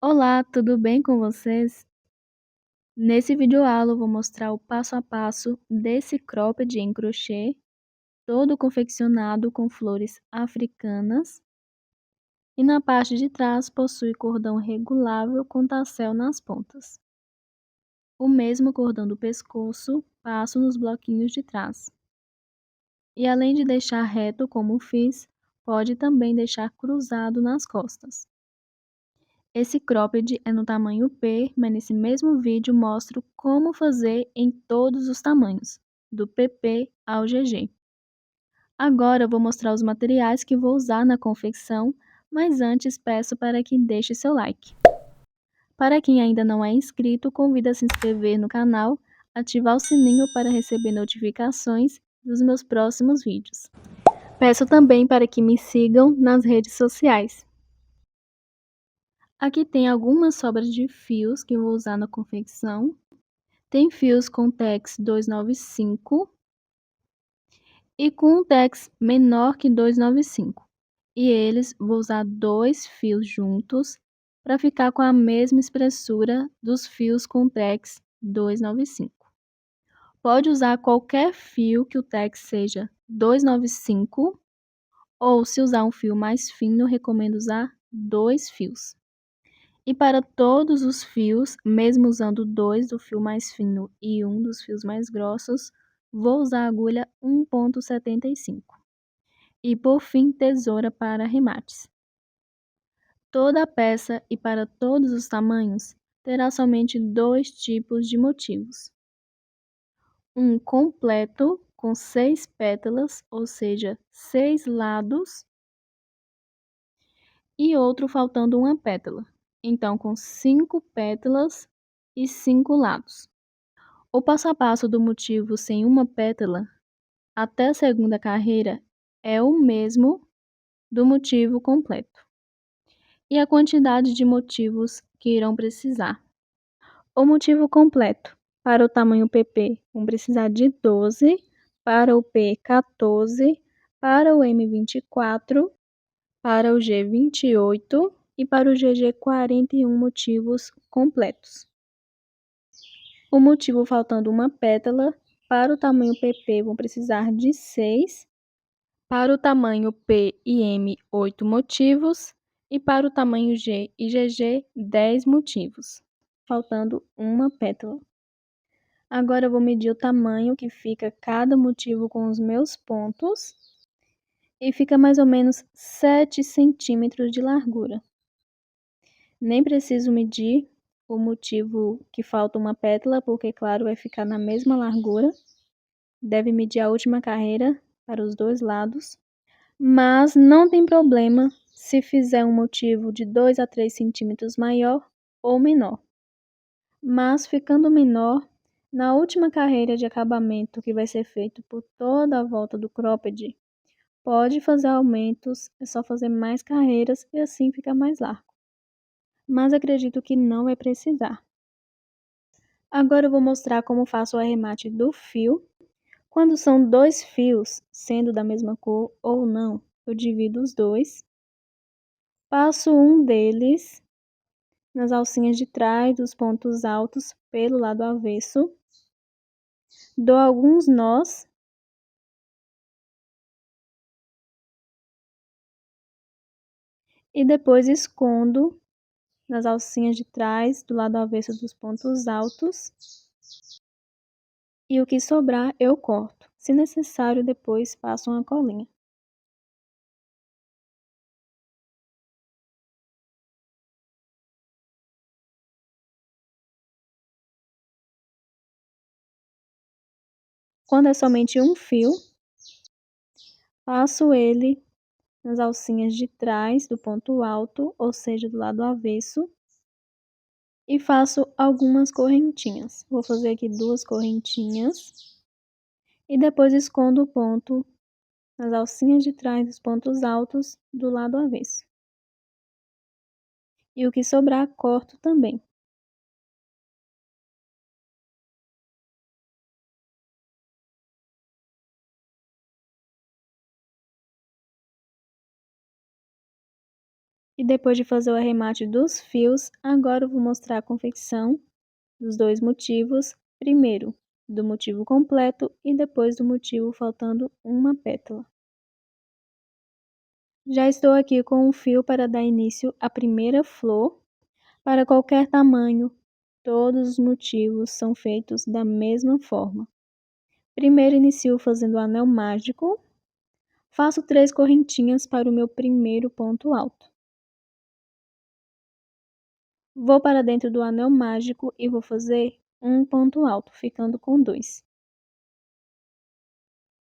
Olá, tudo bem com vocês? Nesse videoaula eu vou mostrar o passo a passo desse cropped em crochê, todo confeccionado com flores africanas, e na parte de trás possui cordão regulável com tassel nas pontas. O mesmo cordão do pescoço passo nos bloquinhos de trás. E além de deixar reto como fiz, pode também deixar cruzado nas costas. Esse cropped é no tamanho P, mas nesse mesmo vídeo mostro como fazer em todos os tamanhos, do PP ao GG. Agora eu vou mostrar os materiais que vou usar na confecção, mas antes peço para que deixe seu like. Para quem ainda não é inscrito, convido a se inscrever no canal, ativar o sininho para receber notificações dos meus próximos vídeos. Peço também para que me sigam nas redes sociais. Aqui tem algumas sobras de fios que eu vou usar na confecção. Tem fios com tex 295 e com um tex menor que 295. E eles vou usar dois fios juntos para ficar com a mesma espessura dos fios com tex 295. Pode usar qualquer fio que o tex seja 295 ou se usar um fio mais fino, recomendo usar dois fios. E para todos os fios, mesmo usando dois do fio mais fino e um dos fios mais grossos, vou usar a agulha 1,75. E por fim, tesoura para arremates. Toda a peça e para todos os tamanhos terá somente dois tipos de motivos. Um completo com 6 pétalas, ou seja, 6 lados, e outro faltando uma pétala, então com 5 pétalas e 5 lados. O passo a passo do motivo sem uma pétala até a segunda carreira é o mesmo do motivo completo. E a quantidade de motivos que irão precisar. O motivo completo para o tamanho PP vão precisar de 12, para o P 14, para o M 24, para o G 28 e para o GG 41 motivos completos. O motivo faltando uma pétala, para o tamanho PP vão precisar de 6, para o tamanho P e M 8 motivos e para o tamanho G e GG 10 motivos, faltando uma pétala. Agora eu vou medir o tamanho que fica cada motivo com os meus pontos e fica mais ou menos 7 centímetros de largura. Nem preciso medir o motivo que falta uma pétala, porque, claro, vai ficar na mesma largura. Deve medir a última carreira para os dois lados. Mas não tem problema se fizer um motivo de 2 a 3 centímetros maior ou menor. Mas ficando menor, na última carreira de acabamento que vai ser feito por toda a volta do cropped, pode fazer aumentos, é só fazer mais carreiras e assim fica mais largo. Mas acredito que não vai precisar. Agora eu vou mostrar como faço o arremate do fio. Quando são dois fios, sendo da mesma cor ou não, eu divido os dois. Passo um deles nas alcinhas de trás dos pontos altos pelo lado avesso. Dou alguns nós. E depois escondo nas alcinhas de trás do lado avesso dos pontos altos. E o que sobrar eu corto. Se necessário, depois passo uma colinha. Quando é somente um fio, passo ele nas alcinhas de trás do ponto alto, ou seja, do lado avesso, e faço algumas correntinhas. Vou fazer aqui 2 correntinhas e depois escondo o ponto nas alcinhas de trás dos pontos altos do lado avesso. E o que sobrar, corto também. E depois de fazer o arremate dos fios, agora eu vou mostrar a confecção dos dois motivos, primeiro do motivo completo e depois do motivo faltando uma pétala. Já estou aqui com um fio para dar início à primeira flor. Para qualquer tamanho, todos os motivos são feitos da mesma forma. Primeiro inicio fazendo o anel mágico. Faço 3 correntinhas para o meu primeiro ponto alto. Vou para dentro do anel mágico e vou fazer um ponto alto, ficando com 2.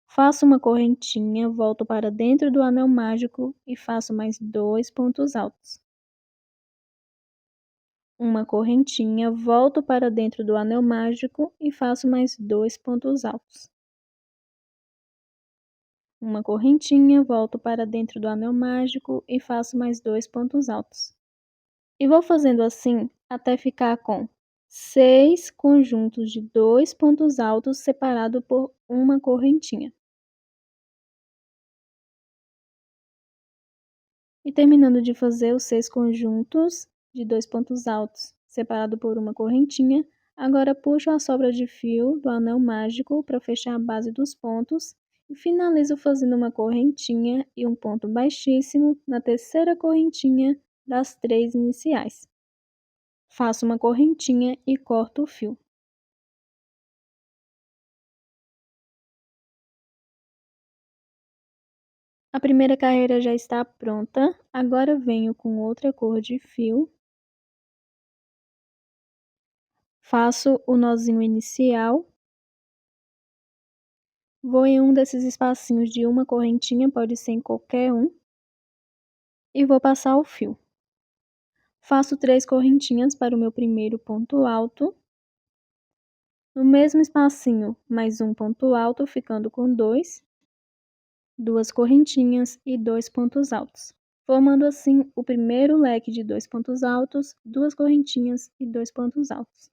Faço uma correntinha, volto para dentro do anel mágico e faço mais 2 pontos altos. Uma correntinha, volto para dentro do anel mágico e faço mais 2 pontos altos. Uma correntinha, volto para dentro do anel mágico e faço mais 2 pontos altos. E vou fazendo assim até ficar com 6 conjuntos de 2 pontos altos separados por uma correntinha. E terminando de fazer os 6 conjuntos de 2 pontos altos separado por uma correntinha, agora puxo a sobra de fio do anel mágico para fechar a base dos pontos e finalizo fazendo uma correntinha e um ponto baixíssimo na terceira correntinha das 3 iniciais. Faço uma correntinha e corto o fio. A primeira carreira já está pronta, agora venho com outra cor de fio. Faço o nozinho inicial. Vou em um desses espacinhos de uma correntinha, pode ser em qualquer um, e vou passar o fio. Faço 3 correntinhas para o meu primeiro ponto alto. No mesmo espacinho, mais um ponto alto, ficando com 2, 2 correntinhas e 2 pontos altos. Formando assim o primeiro leque de 2 pontos altos, 2 correntinhas e 2 pontos altos.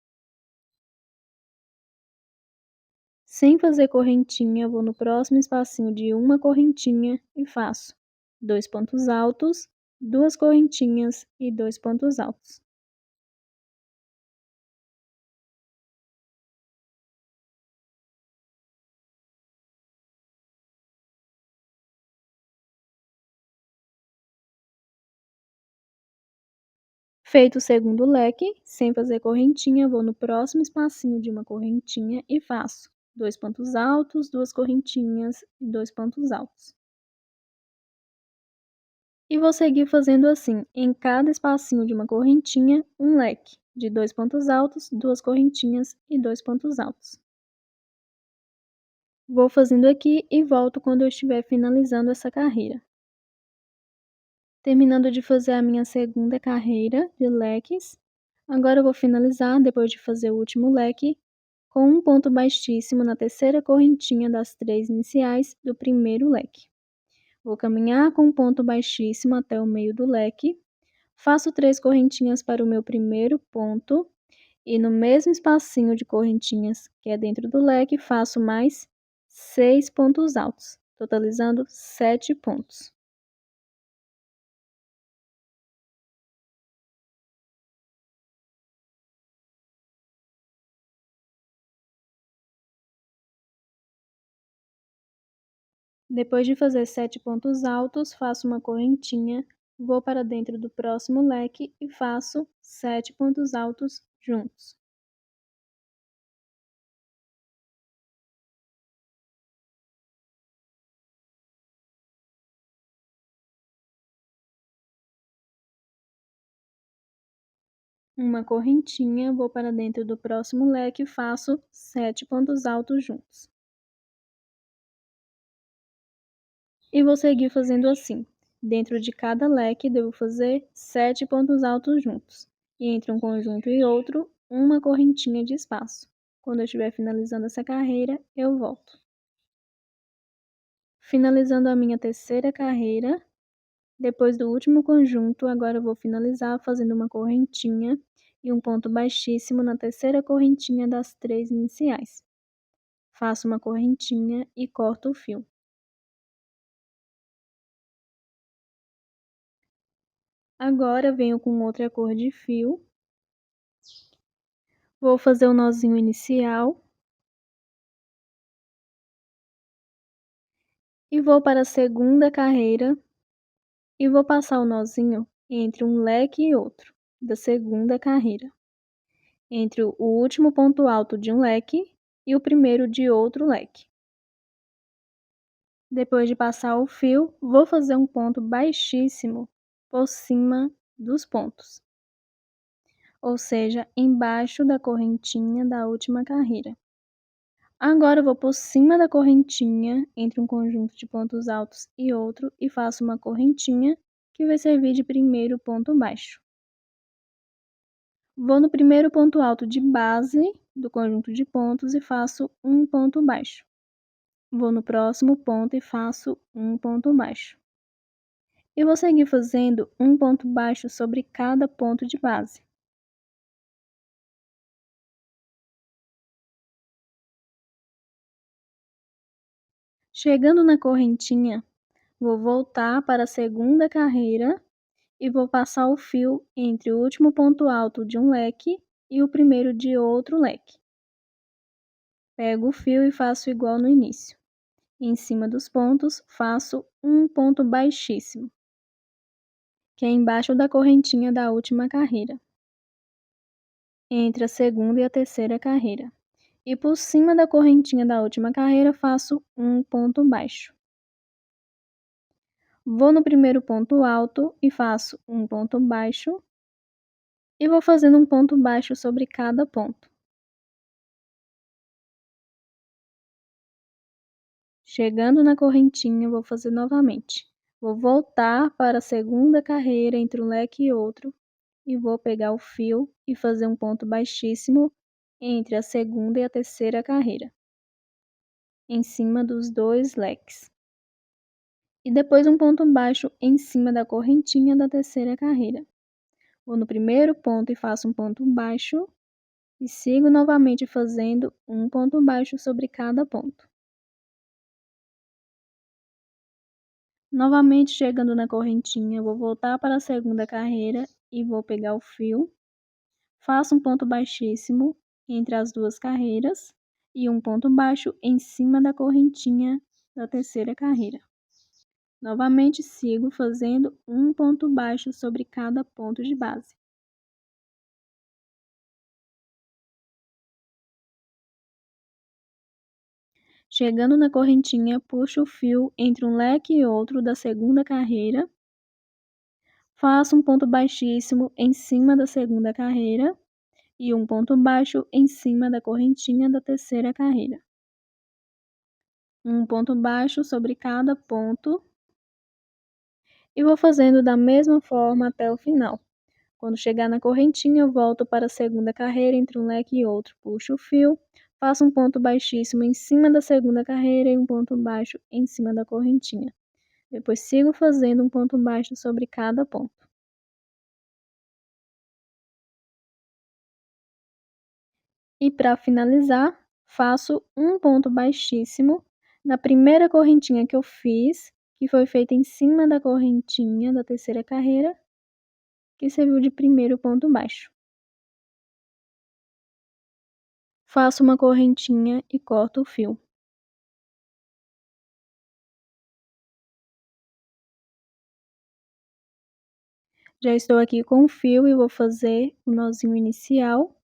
Sem fazer correntinha, vou no próximo espacinho de uma correntinha e faço 2 pontos altos, 2 correntinhas e 2 pontos altos. Feito o segundo leque, sem fazer correntinha, vou no próximo espacinho de uma correntinha e faço 2 pontos altos, 2 correntinhas e 2 pontos altos. E vou seguir fazendo assim, em cada espacinho de uma correntinha, um leque de 2 pontos altos, 2 correntinhas e 2 pontos altos. Vou fazendo aqui e volto quando eu estiver finalizando essa carreira. Terminando de fazer a minha segunda carreira de leques, agora eu vou finalizar, depois de fazer o último leque, com um ponto baixíssimo na terceira correntinha das 3 iniciais do primeiro leque. Vou caminhar com um ponto baixíssimo até o meio do leque, faço 3 correntinhas para o meu primeiro ponto e no mesmo espacinho de correntinhas que é dentro do leque, faço mais 6 pontos altos, totalizando 7 pontos. Depois de fazer 7 pontos altos, faço uma correntinha, vou para dentro do próximo leque e faço 7 pontos altos juntos. Uma correntinha, vou para dentro do próximo leque e faço 7 pontos altos juntos. E vou seguir fazendo assim. Dentro de cada leque, devo fazer 7 pontos altos juntos. E entre um conjunto e outro, uma correntinha de espaço. Quando eu estiver finalizando essa carreira, eu volto. Finalizando a minha terceira carreira, depois do último conjunto, agora eu vou finalizar fazendo uma correntinha e um ponto baixíssimo na terceira correntinha das 3 iniciais. Faço uma correntinha e corto o fio. Agora venho com outra cor de fio, vou fazer o nozinho inicial e vou para a segunda carreira e vou passar o nozinho entre um leque e outro da segunda carreira, entre o último ponto alto de um leque e o primeiro de outro leque. Depois de passar o fio, vou fazer um ponto baixíssimo por cima dos pontos, ou seja, embaixo da correntinha da última carreira. Agora eu vou por cima da correntinha, entre um conjunto de pontos altos e outro, e faço uma correntinha que vai servir de primeiro ponto baixo. Vou no primeiro ponto alto de base do conjunto de pontos e faço um ponto baixo. Vou no próximo ponto e faço um ponto baixo. E vou seguir fazendo um ponto baixo sobre cada ponto de base. Chegando na correntinha, vou voltar para a segunda carreira e vou passar o fio entre o último ponto alto de um leque e o primeiro de outro leque. Pego o fio e faço igual no início. Em cima dos pontos, faço um ponto baixíssimo, que é embaixo da correntinha da última carreira, entre a segunda e a terceira carreira. E por cima da correntinha da última carreira, faço um ponto baixo. Vou no primeiro ponto alto e faço um ponto baixo e vou fazendo um ponto baixo sobre cada ponto. Chegando na correntinha, vou fazer novamente. Vou voltar para a segunda carreira entre um leque e outro e vou pegar o fio e fazer um ponto baixíssimo entre a segunda e a terceira carreira, em cima dos dois leques. E depois um ponto baixo em cima da correntinha da terceira carreira. Vou no primeiro ponto e faço um ponto baixo e sigo novamente fazendo um ponto baixo sobre cada ponto. Novamente chegando na correntinha, vou voltar para a segunda carreira e vou pegar o fio, faço um ponto baixíssimo entre as duas carreiras e um ponto baixo em cima da correntinha da terceira carreira. Novamente sigo fazendo um ponto baixo sobre cada ponto de base. Chegando na correntinha, puxo o fio entre um leque e outro da segunda carreira, faço um ponto baixíssimo em cima da segunda carreira e um ponto baixo em cima da correntinha da terceira carreira. Um ponto baixo sobre cada ponto e vou fazendo da mesma forma até o final. Quando chegar na correntinha, eu volto para a segunda carreira entre um leque e outro, puxo o fio, faço um ponto baixíssimo em cima da segunda carreira e um ponto baixo em cima da correntinha. Depois sigo fazendo um ponto baixo sobre cada ponto. E para finalizar, faço um ponto baixíssimo na primeira correntinha que eu fiz, que foi feita em cima da correntinha da terceira carreira, que serviu de primeiro ponto baixo. Faço uma correntinha e corto o fio. Já estou aqui com o fio e vou fazer o nozinho inicial.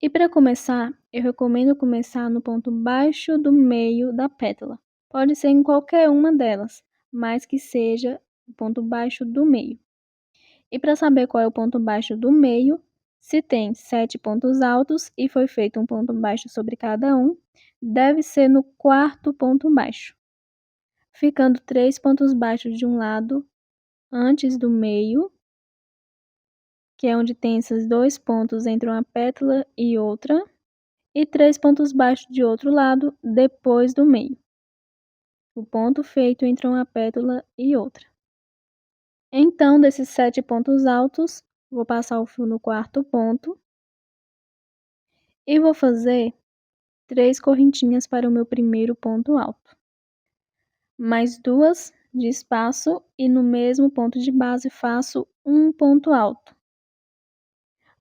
E para começar, eu recomendo começar no ponto baixo do meio da pétala. Pode ser em qualquer uma delas, mas que seja o ponto baixo do meio. E para saber qual é o ponto baixo do meio, se tem 7 pontos altos e foi feito um ponto baixo sobre cada um, deve ser no quarto ponto baixo, ficando 3 pontos baixos de um lado antes do meio, que é onde tem esses dois pontos entre uma pétala e outra, e 3 pontos baixos de outro lado depois do meio, o ponto feito entre uma pétala e outra. Então, desses 7 pontos altos, vou passar o fio no quarto ponto e vou fazer 3 correntinhas para o meu primeiro ponto alto, mais 2 de espaço e no mesmo ponto de base faço um ponto alto.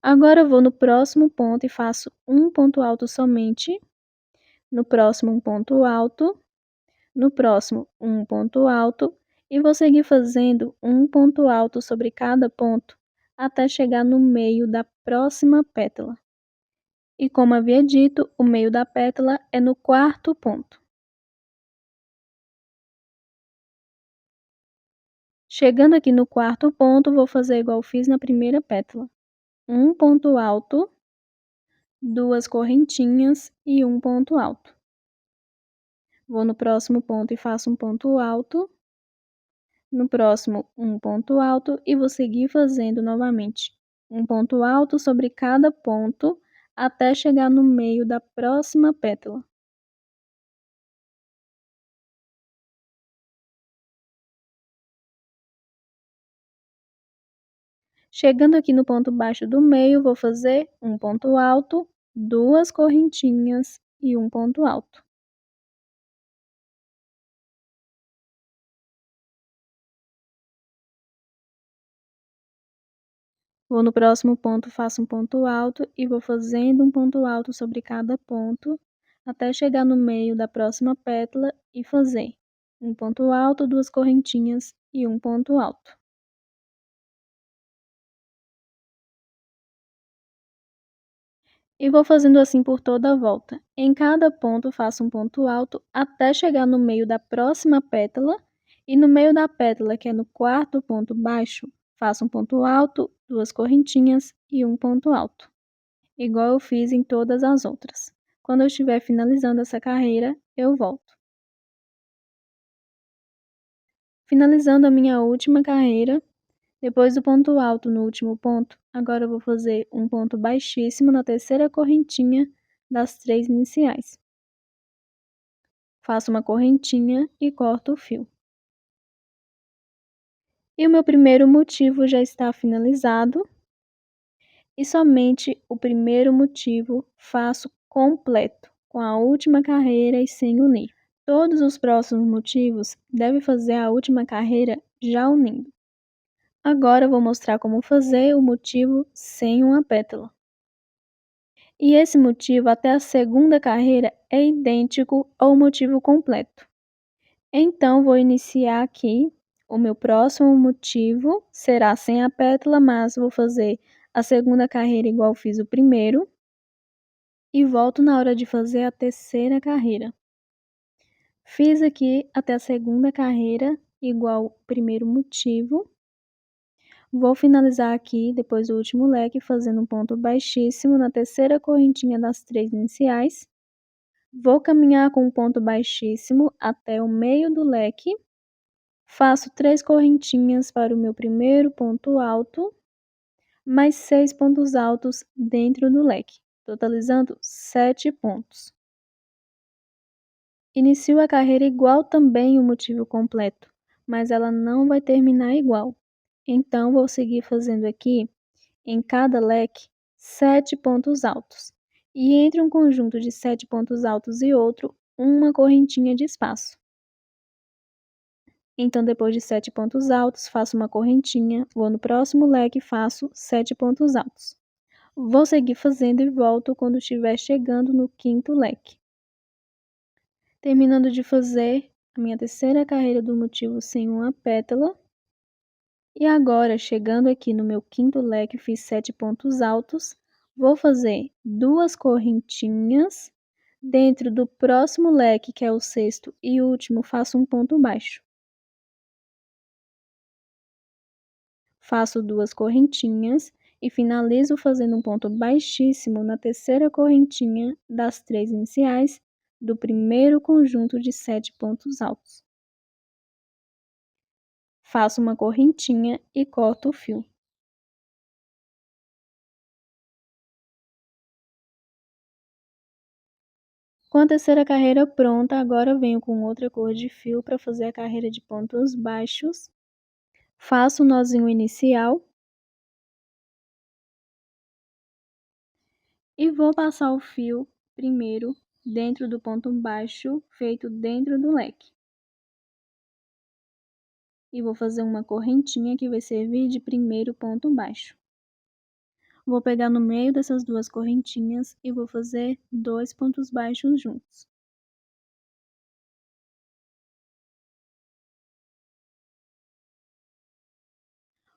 Agora vou no próximo ponto e faço um ponto alto somente, no próximo um ponto alto, no próximo um ponto alto e vou seguir fazendo um ponto alto sobre cada ponto até chegar no meio da próxima pétala. E como havia dito, o meio da pétala é no quarto ponto. Chegando aqui no quarto ponto, vou fazer igual fiz na primeira pétala. Um ponto alto, duas correntinhas e um ponto alto. Vou no próximo ponto e faço um ponto alto. No próximo, um ponto alto e vou seguir fazendo novamente um ponto alto sobre cada ponto até chegar no meio da próxima pétala. Chegando aqui no ponto baixo do meio, vou fazer um ponto alto, duas correntinhas e um ponto alto. Vou no próximo ponto, faço um ponto alto e vou fazendo um ponto alto sobre cada ponto até chegar no meio da próxima pétala e fazer um ponto alto, duas correntinhas e um ponto alto. E vou fazendo assim por toda a volta. Em cada ponto faço um ponto alto até chegar no meio da próxima pétala e no meio da pétala, que é no quarto ponto baixo, faço um ponto alto, duas correntinhas e um ponto alto, igual eu fiz em todas as outras. Quando eu estiver finalizando essa carreira, eu volto. Finalizando a minha última carreira, depois do ponto alto no último ponto, agora eu vou fazer um ponto baixíssimo na terceira correntinha das três iniciais. Faço uma correntinha e corto o fio. E o meu primeiro motivo já está finalizado. E somente o primeiro motivo faço completo, com a última carreira e sem unir. Todos os próximos motivos devem fazer a última carreira já unindo. Agora eu vou mostrar como fazer o motivo sem uma pétala. E esse motivo até a segunda carreira é idêntico ao motivo completo. Então, vou iniciar aqui. O meu próximo motivo será sem a pétala, mas vou fazer a segunda carreira igual fiz o primeiro. E volto na hora de fazer a terceira carreira. Fiz aqui até a segunda carreira igual o primeiro motivo. Vou finalizar aqui, depois do último leque, fazendo um ponto baixíssimo na terceira correntinha das três iniciais. Vou caminhar com um ponto baixíssimo até o meio do leque. Faço 3 correntinhas para o meu primeiro ponto alto, mais 6 pontos altos dentro do leque, totalizando 7 pontos. Inicio a carreira igual também o motivo completo, mas ela não vai terminar igual. Então, vou seguir fazendo aqui, em cada leque, 7 pontos altos. E entre um conjunto de 7 pontos altos e outro, uma correntinha de espaço. Então, depois de 7 pontos altos, faço uma correntinha, vou no próximo leque e faço 7 pontos altos. Vou seguir fazendo e volto quando estiver chegando no quinto leque. Terminando de fazer a minha terceira carreira do motivo sem uma pétala. E agora, chegando aqui no meu quinto leque, fiz 7 pontos altos. Vou fazer duas correntinhas. Dentro do próximo leque, que é o sexto e último, faço um ponto baixo. Faço duas correntinhas e finalizo fazendo um ponto baixíssimo na terceira correntinha das três iniciais do primeiro conjunto de 7 pontos altos. Faço uma correntinha e corto o fio. Com a terceira carreira pronta, agora venho com outra cor de fio para fazer a carreira de pontos baixos. Faço o nozinho inicial e vou passar o fio primeiro dentro do ponto baixo feito dentro do leque. e vou fazer uma correntinha que vai servir de primeiro ponto baixo. Vou pegar no meio dessas duas correntinhas e vou fazer 2 pontos baixos juntos.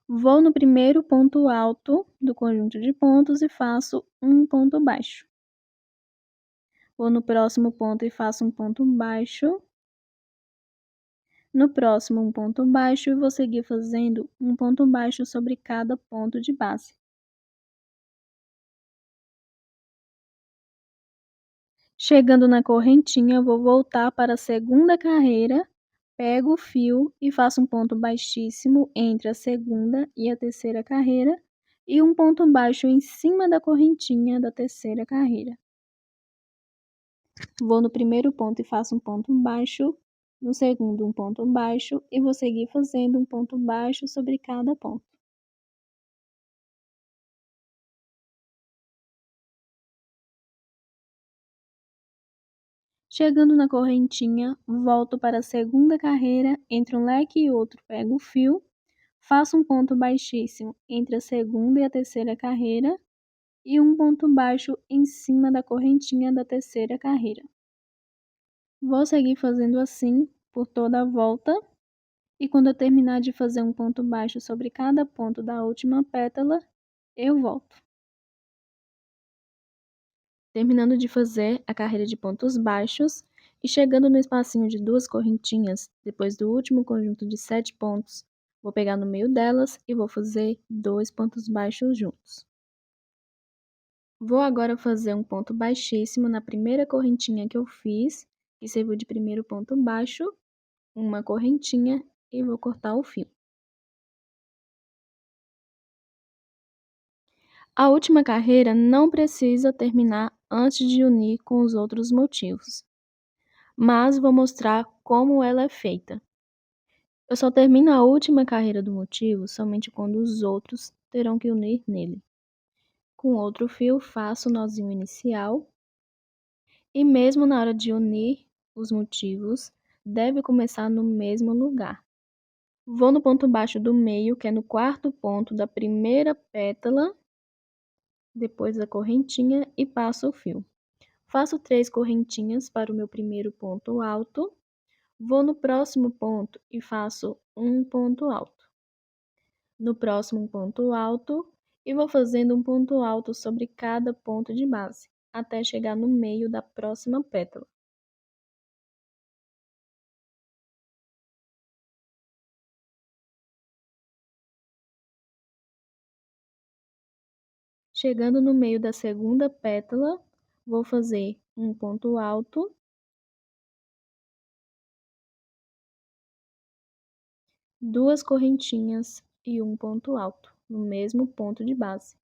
Vou no primeiro ponto alto do conjunto de pontos e faço um ponto baixo. Vou no próximo ponto e faço um ponto baixo. No próximo, um ponto baixo e vou seguir fazendo um ponto baixo sobre cada ponto de base. Chegando na correntinha, vou voltar para a segunda carreira, pego o fio e faço um ponto baixíssimo entre a segunda e a terceira carreira e um ponto baixo em cima da correntinha da terceira carreira. Vou no primeiro ponto e faço um ponto baixo, no segundo um ponto baixo e vou seguir fazendo um ponto baixo sobre cada ponto. Chegando na correntinha, volto para a segunda carreira, entre um leque e outro pego o fio, faço um ponto baixíssimo entre a segunda e a terceira carreira e um ponto baixo em cima da correntinha da terceira carreira. Vou seguir fazendo assim por toda a volta e quando eu terminar de fazer um ponto baixo sobre cada ponto da última pétala, eu volto. Terminando de fazer a carreira de pontos baixos e chegando no espacinho de duas correntinhas, depois do último conjunto de 7 pontos, vou pegar no meio delas e vou fazer 2 pontos baixos juntos. Vou agora fazer um ponto baixíssimo na primeira correntinha que eu fiz, que serviu de primeiro ponto baixo, uma correntinha e vou cortar o fio. A última carreira não precisa terminar antes de unir com os outros motivos, mas vou mostrar como ela é feita. Eu só termino a última carreira do motivo somente quando os outros terão que unir nele. Com outro fio, faço o nozinho inicial e mesmo na hora de unir os motivos, deve começar no mesmo lugar. Vou no ponto baixo do meio, que é no quarto ponto da primeira pétala, depois da correntinha e passo o fio. Faço 3 correntinhas para o meu primeiro ponto alto, vou no próximo ponto e faço um ponto alto. No próximo ponto alto e vou fazendo um ponto alto sobre cada ponto de base, até chegar no meio da próxima pétala. Chegando no meio da segunda pétala, vou fazer um ponto alto, duas correntinhas e um ponto alto, no mesmo ponto de base.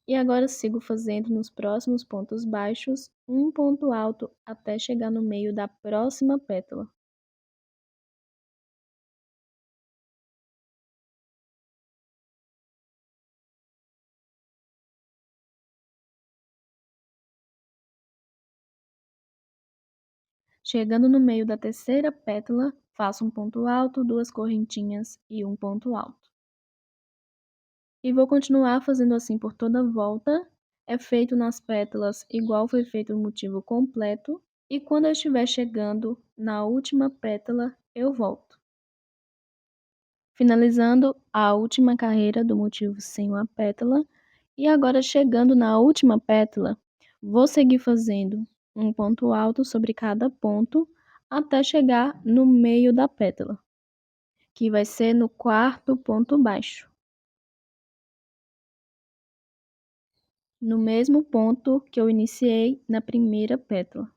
E agora sigo fazendo nos próximos pontos baixos um ponto alto até chegar no meio da próxima pétala. Chegando no meio da terceira pétala, faço um ponto alto, duas correntinhas e um ponto alto. E vou continuar fazendo assim por toda a volta. É feito nas pétalas igual foi feito o motivo completo. E quando eu estiver chegando na última pétala, eu volto. Finalizando a última carreira do motivo sem uma pétala. E agora chegando na última pétala, vou seguir fazendo um ponto alto sobre cada ponto até chegar no meio da pétala, que vai ser no quarto ponto baixo. No mesmo ponto que eu iniciei na primeira pétala.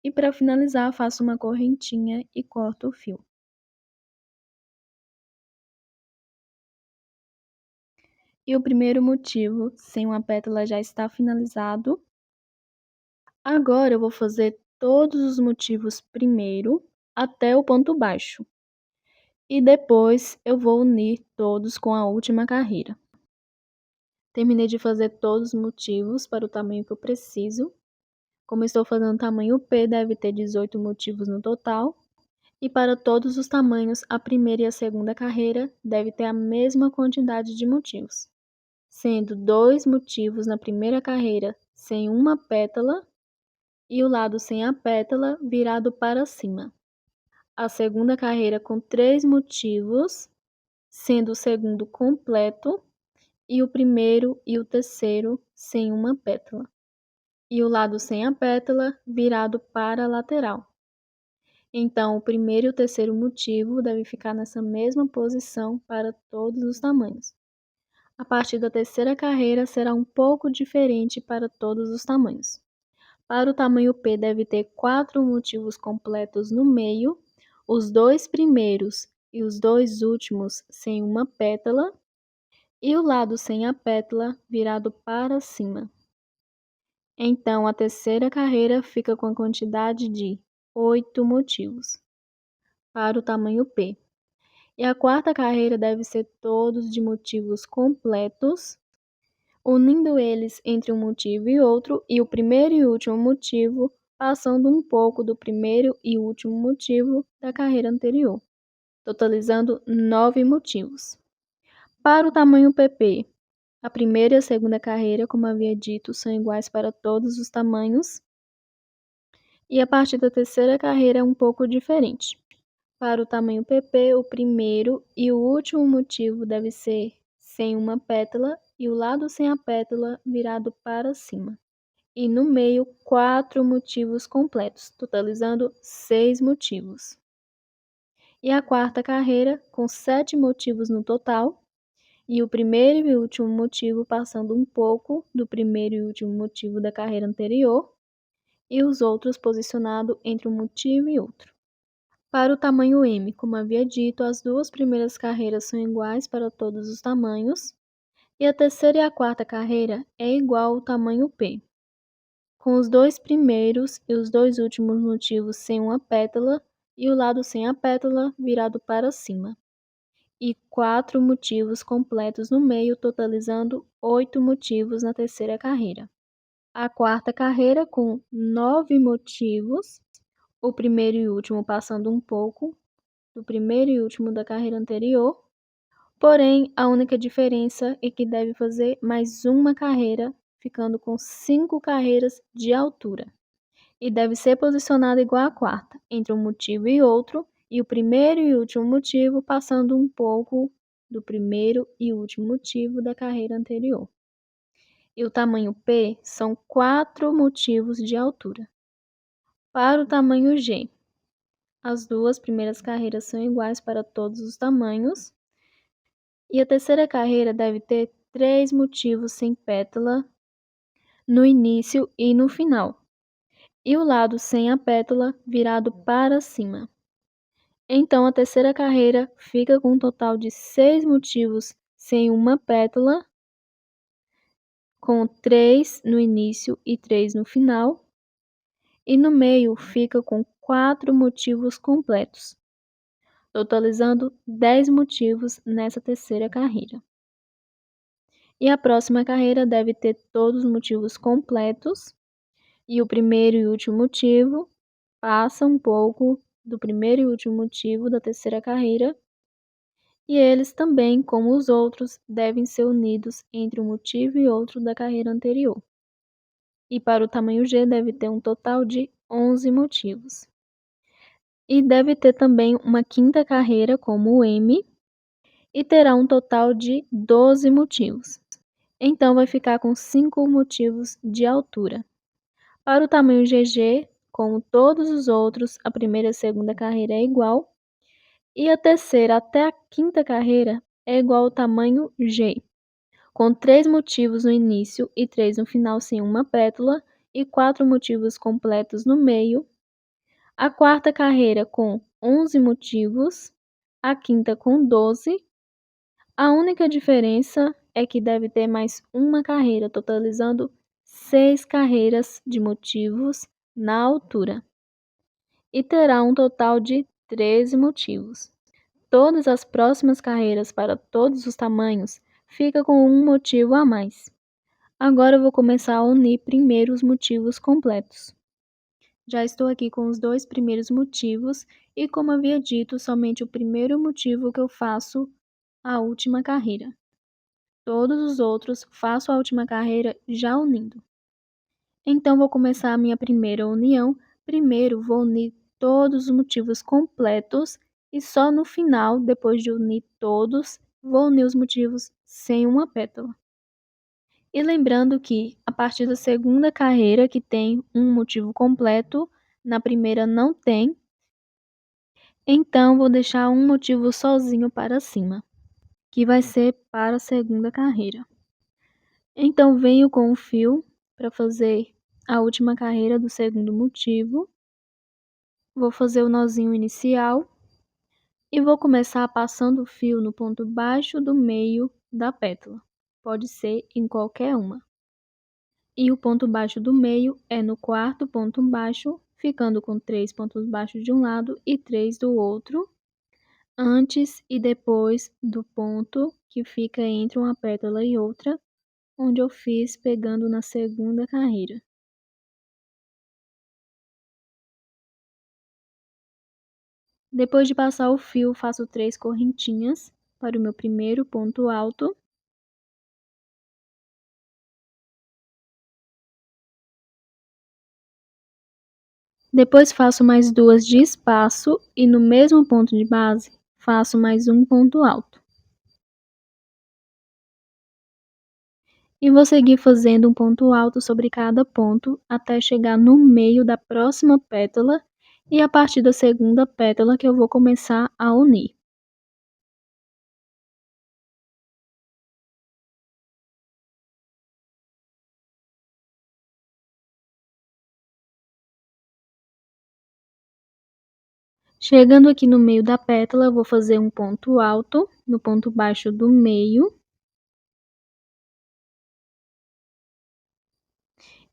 E para finalizar, faço uma correntinha e corto o fio. E o primeiro motivo, sem uma pétala, já está finalizado. Agora eu vou fazer todos os motivos primeiro até o ponto baixo. E depois eu vou unir todos com a última carreira. Terminei de fazer todos os motivos para o tamanho que eu preciso. Como estou fazendo tamanho P, deve ter 18 motivos no total. E para todos os tamanhos, a primeira e a segunda carreira deve ter a mesma quantidade de motivos, sendo 2 motivos na primeira carreira sem uma pétala e o lado sem a pétala virado para cima. A segunda carreira com 3 motivos, sendo o segundo completo e o primeiro e o terceiro sem uma pétala, e o lado sem a pétala virado para a lateral. Então, o primeiro e o terceiro motivo devem ficar nessa mesma posição para todos os tamanhos. A partir da terceira carreira será um pouco diferente para todos os tamanhos. Para o tamanho P deve ter 4 motivos completos no meio, os 2 primeiros e os 2 últimos sem uma pétala, e o lado sem a pétala virado para cima. Então, a terceira carreira fica com a quantidade de 8 motivos para o tamanho P. E a quarta carreira deve ser todos de motivos completos, unindo eles entre um motivo e outro, e o primeiro e último motivo passando um pouco do primeiro e último motivo da carreira anterior, totalizando 9 motivos. Para o tamanho PP, a primeira e a segunda carreira, como havia dito, são iguais para todos os tamanhos, e a partir da terceira carreira é um pouco diferente. Para o tamanho PP, o primeiro e o último motivo deve ser sem uma pétala e o lado sem a pétala virado para cima. E no meio, 4 motivos completos, totalizando 6 motivos. E a quarta carreira, com 7 motivos no total, e o primeiro e último motivo passando um pouco do primeiro e último motivo da carreira anterior, e os outros posicionados entre um motivo e outro. Para o tamanho M, como havia dito, as 2 primeiras carreiras são iguais para todos os tamanhos, e a terceira e a quarta carreira é igual ao tamanho P, com os 2 primeiros e os 2 últimos motivos sem uma pétala e o lado sem a pétala virado para cima, e 4 motivos completos no meio, totalizando 8 motivos na terceira carreira. A quarta carreira com 9 motivos, o primeiro e último passando um pouco do primeiro e último da carreira anterior, porém a única diferença é que deve fazer mais uma carreira, ficando com 5 carreiras de altura, e deve ser posicionada igual à quarta, entre um motivo e outro, e o primeiro e último motivo passando um pouco do primeiro e último motivo da carreira anterior. E o tamanho P são 4 motivos de altura. Para o tamanho G, as 2 primeiras carreiras são iguais para todos os tamanhos, e a terceira carreira deve ter 3 motivos sem pétala no início e no final, e o lado sem a pétala virado para cima. Então, a terceira carreira fica com um total de 6 motivos sem uma pétala, com 3 no início e 3 no final, e no meio fica com 4 motivos completos, totalizando 10 motivos nessa terceira carreira. E a próxima carreira deve ter todos os motivos completos, e o primeiro e último motivo passa um pouco do primeiro e último motivo da terceira carreira, e eles também, como os outros, devem ser unidos entre um motivo e outro da carreira anterior. E para o tamanho G deve ter um total de 11 motivos. E deve ter também uma quinta carreira, como o M, e terá um total de 12 motivos. Então, vai ficar com 5 motivos de altura. Para o tamanho GG, como todos os outros, a primeira e a segunda carreira é igual, e a terceira até a quinta carreira é igual ao tamanho G, com 3 motivos no início e 3 no final sem uma pétala, e 4 motivos completos no meio. A quarta carreira com 11 motivos, a quinta com 12. A única diferença é que deve ter mais uma carreira, totalizando 6 carreiras de motivos na altura, e terá um total de 13 motivos. Todas as próximas carreiras para todos os tamanhos ficam com um motivo a mais. Agora eu vou começar a unir primeiro os motivos completos. Já estou aqui com os 2 primeiros motivos e, como havia dito, somente o primeiro motivo que eu faço a última carreira. Todos os outros faço a última carreira já unindo. Então vou começar a minha primeira união. Primeiro vou unir todos os motivos completos e só no final, depois de unir todos, vou unir os motivos sem uma pétala. E lembrando que a partir da segunda carreira que tem um motivo completo, na primeira não tem, então vou deixar um motivo sozinho para cima, que vai ser para a segunda carreira. Então venho com o fio para fazer a última carreira do segundo motivo. Vou fazer o nozinho inicial e vou começar passando o fio no ponto baixo do meio da pétala. Pode ser em qualquer uma. E o ponto baixo do meio é no quarto ponto baixo, ficando com 3 pontos baixos de um lado e 3 do outro, antes e depois do ponto que fica entre uma pétala e outra, onde eu fiz pegando na segunda carreira. Depois de passar o fio, faço 3 correntinhas para o meu primeiro ponto alto. Depois faço mais 2 de espaço e no mesmo ponto de base, faço mais um ponto alto. E vou seguir fazendo um ponto alto sobre cada ponto até chegar no meio da próxima pétala e a partir da segunda pétala que eu vou começar a unir. Chegando aqui no meio da pétala, eu vou fazer um ponto alto no ponto baixo do meio.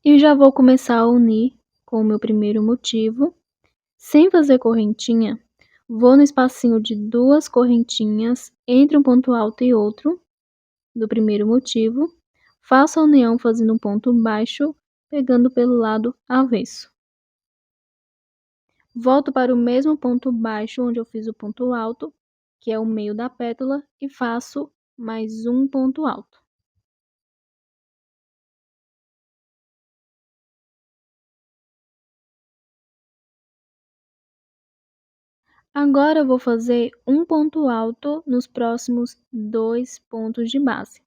E já vou começar a unir com o meu primeiro motivo. Sem fazer correntinha, vou no espacinho de 2 correntinhas entre um ponto alto e outro do primeiro motivo, faço a união fazendo um ponto baixo, pegando pelo lado avesso. Volto para o mesmo ponto baixo onde eu fiz o ponto alto, que é o meio da pétala, e faço mais um ponto alto. Agora eu vou fazer um ponto alto nos próximos 2 pontos de base.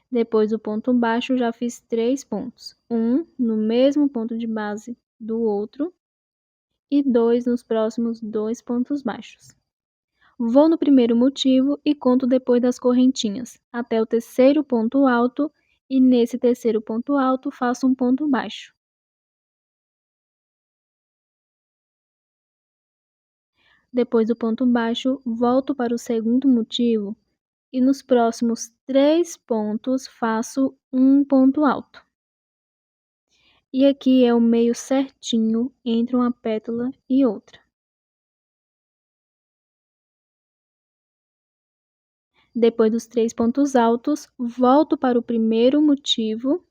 Depois do ponto baixo, já fiz 3 pontos. Um no mesmo ponto de base do outro e 2 nos próximos 2 pontos baixos. Vou no primeiro motivo e conto depois das correntinhas, até o terceiro ponto alto, e nesse terceiro ponto alto faço um ponto baixo. Depois do ponto baixo, volto para o segundo motivo e nos próximos 3 pontos faço um ponto alto. E aqui é o meio certinho entre uma pétala e outra. Depois dos 3 pontos altos, volto para o primeiro motivo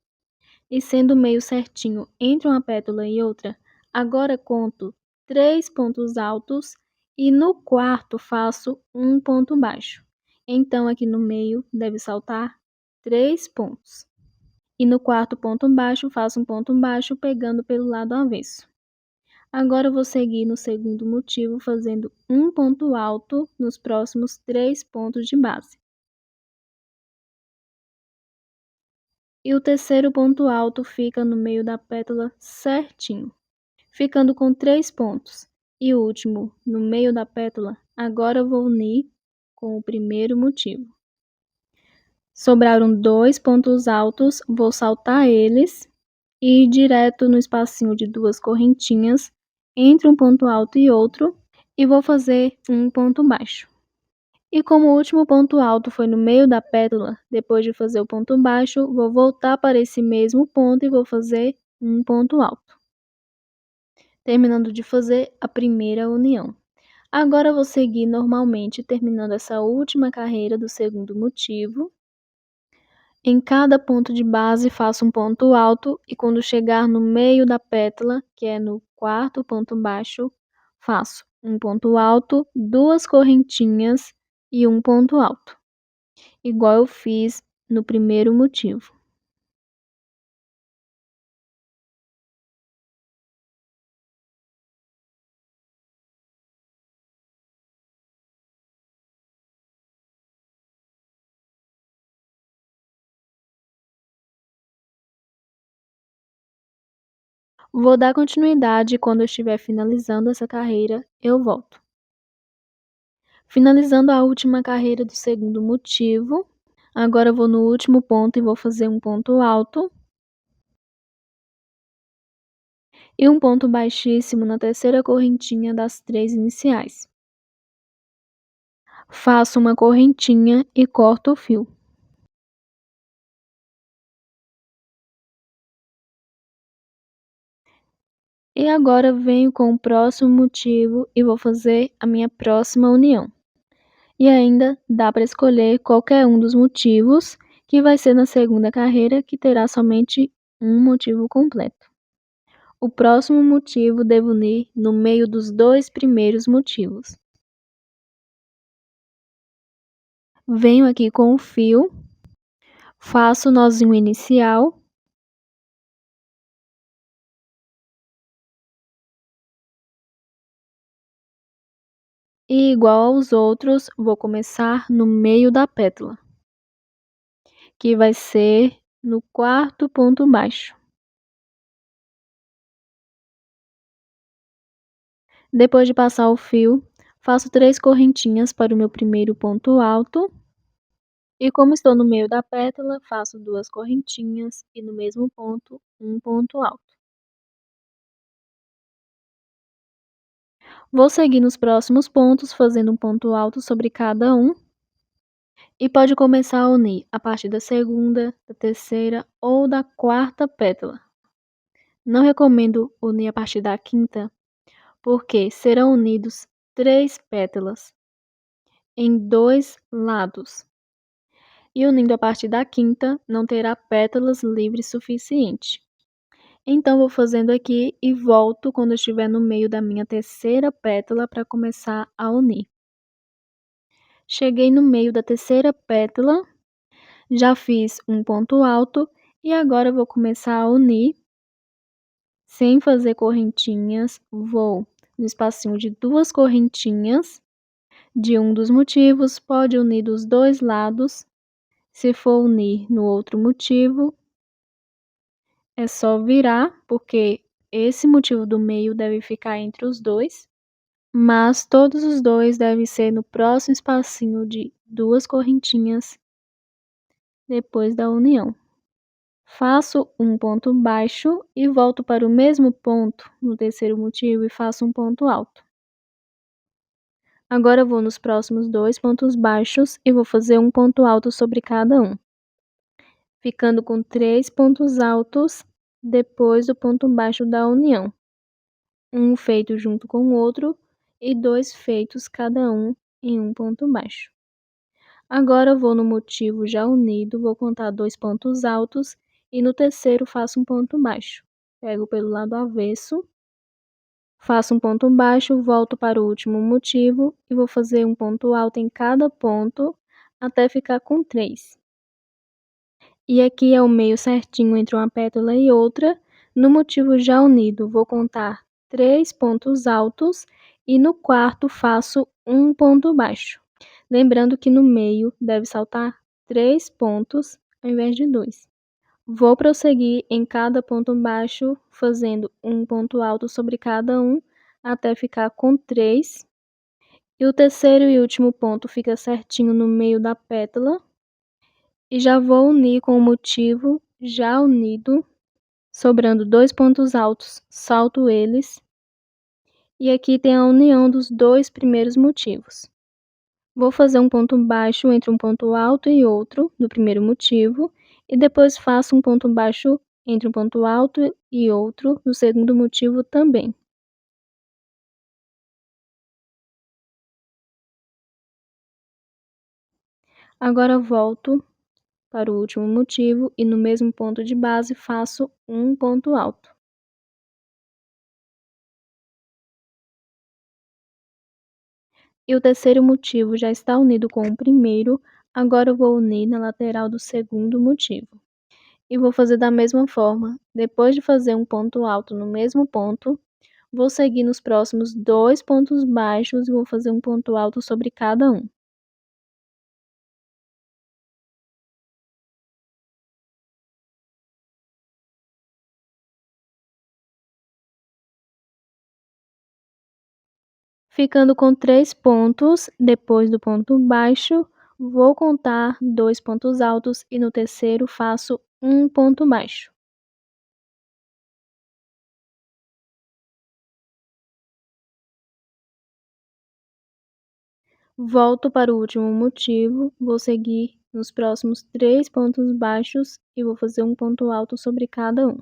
e sendo meio certinho entre uma pétala e outra, agora conto 3 pontos altos e no quarto faço um ponto baixo. Então aqui no meio deve saltar 3 pontos. E no quarto ponto baixo faço um ponto baixo pegando pelo lado avesso. Agora eu vou seguir no segundo motivo fazendo um ponto alto nos próximos 3 pontos de base. E o terceiro ponto alto fica no meio da pétala certinho, ficando com 3 pontos. E o último no meio da pétala, agora eu vou unir com o primeiro motivo. Sobraram 2 pontos altos, vou saltar eles e ir direto no espacinho de 2 correntinhas entre um ponto alto e outro e vou fazer um ponto baixo. E como o último ponto alto foi no meio da pétala, depois de fazer o ponto baixo, vou voltar para esse mesmo ponto e vou fazer um ponto alto, terminando de fazer a primeira união. Agora eu vou seguir normalmente, terminando essa última carreira do segundo motivo, Em cada ponto de base, faço um ponto alto e quando chegar no meio da pétala, que é no quarto ponto baixo, faço um ponto alto, 2 correntinhas e um ponto alto, igual eu fiz no primeiro motivo. Vou dar continuidade e quando eu estiver finalizando essa carreira, eu volto. Finalizando a última carreira do segundo motivo, agora eu vou no último ponto e vou fazer um ponto alto e um ponto baixíssimo na terceira correntinha das 3 iniciais. Faço uma correntinha e corto o fio. E agora venho com o próximo motivo e vou fazer a minha próxima união. E ainda dá para escolher qualquer um dos motivos, que vai ser na segunda carreira, que terá somente um motivo completo. O próximo motivo devo unir no meio dos 2 primeiros motivos. Venho aqui com o fio, faço o nozinho inicial e, igual aos outros, vou começar no meio da pétala, que vai ser no quarto ponto baixo. Depois de passar o fio, faço 3 correntinhas para o meu primeiro ponto alto e, como estou no meio da pétala, faço 2 correntinhas e no mesmo ponto, um ponto alto. Vou seguir nos próximos pontos, fazendo um ponto alto sobre cada um, e pode começar a unir a partir da segunda, da terceira ou da quarta pétala. Não recomendo unir a partir da quinta, porque serão unidos 3 pétalas em 2 lados. E unindo a partir da quinta, não terá pétalas livres suficiente. Então, vou fazendo aqui e volto quando eu estiver no meio da minha terceira pétala para começar a unir. Cheguei no meio da terceira pétala, já fiz um ponto alto e agora vou começar a unir sem fazer correntinhas. Vou no espacinho de 2 correntinhas de um dos motivos, pode unir dos 2 lados. Se for unir no outro motivo, é só virar, porque esse motivo do meio deve ficar entre os 2, mas todos os 2 devem ser no próximo espacinho de 2 correntinhas depois da união. Faço um ponto baixo e volto para o mesmo ponto no terceiro motivo e faço um ponto alto. Agora vou nos próximos 2 pontos baixos e vou fazer um ponto alto sobre cada um, ficando com 3 pontos altos depois do ponto baixo da união. Um feito junto com o outro e 2 feitos cada um em um ponto baixo. Agora vou no motivo já unido, vou contar 2 pontos altos e no terceiro faço um ponto baixo. Pego pelo lado avesso, faço um ponto baixo, volto para o último motivo e vou fazer um ponto alto em cada ponto até ficar com 3. E aqui é o meio certinho entre uma pétala e outra. No motivo já unido, vou contar 3 pontos altos e no quarto faço um ponto baixo. Lembrando que no meio deve saltar 3 pontos ao invés de 2. Vou prosseguir em cada ponto baixo, fazendo um ponto alto sobre cada um, até ficar com 3. E o terceiro e último ponto fica certinho no meio da pétala. E já vou unir com o motivo já unido, sobrando 2 pontos altos, salto eles. E aqui tem a união dos 2 primeiros motivos. Vou fazer um ponto baixo entre um ponto alto e outro do primeiro motivo, e depois faço um ponto baixo entre um ponto alto e outro do segundo motivo também. Agora volto para o último motivo e no mesmo ponto de base faço um ponto alto. E o terceiro motivo já está unido com o primeiro, agora eu vou unir na lateral do segundo motivo. E vou fazer da mesma forma. Depois de fazer um ponto alto no mesmo ponto, vou seguir nos próximos 2 pontos baixos e vou fazer um ponto alto sobre cada um. Ficando com 3 pontos, depois do ponto baixo, vou contar 2 pontos altos e no terceiro faço um ponto baixo. Volto para o último motivo, vou seguir nos próximos 3 pontos baixos e vou fazer um ponto alto sobre cada um.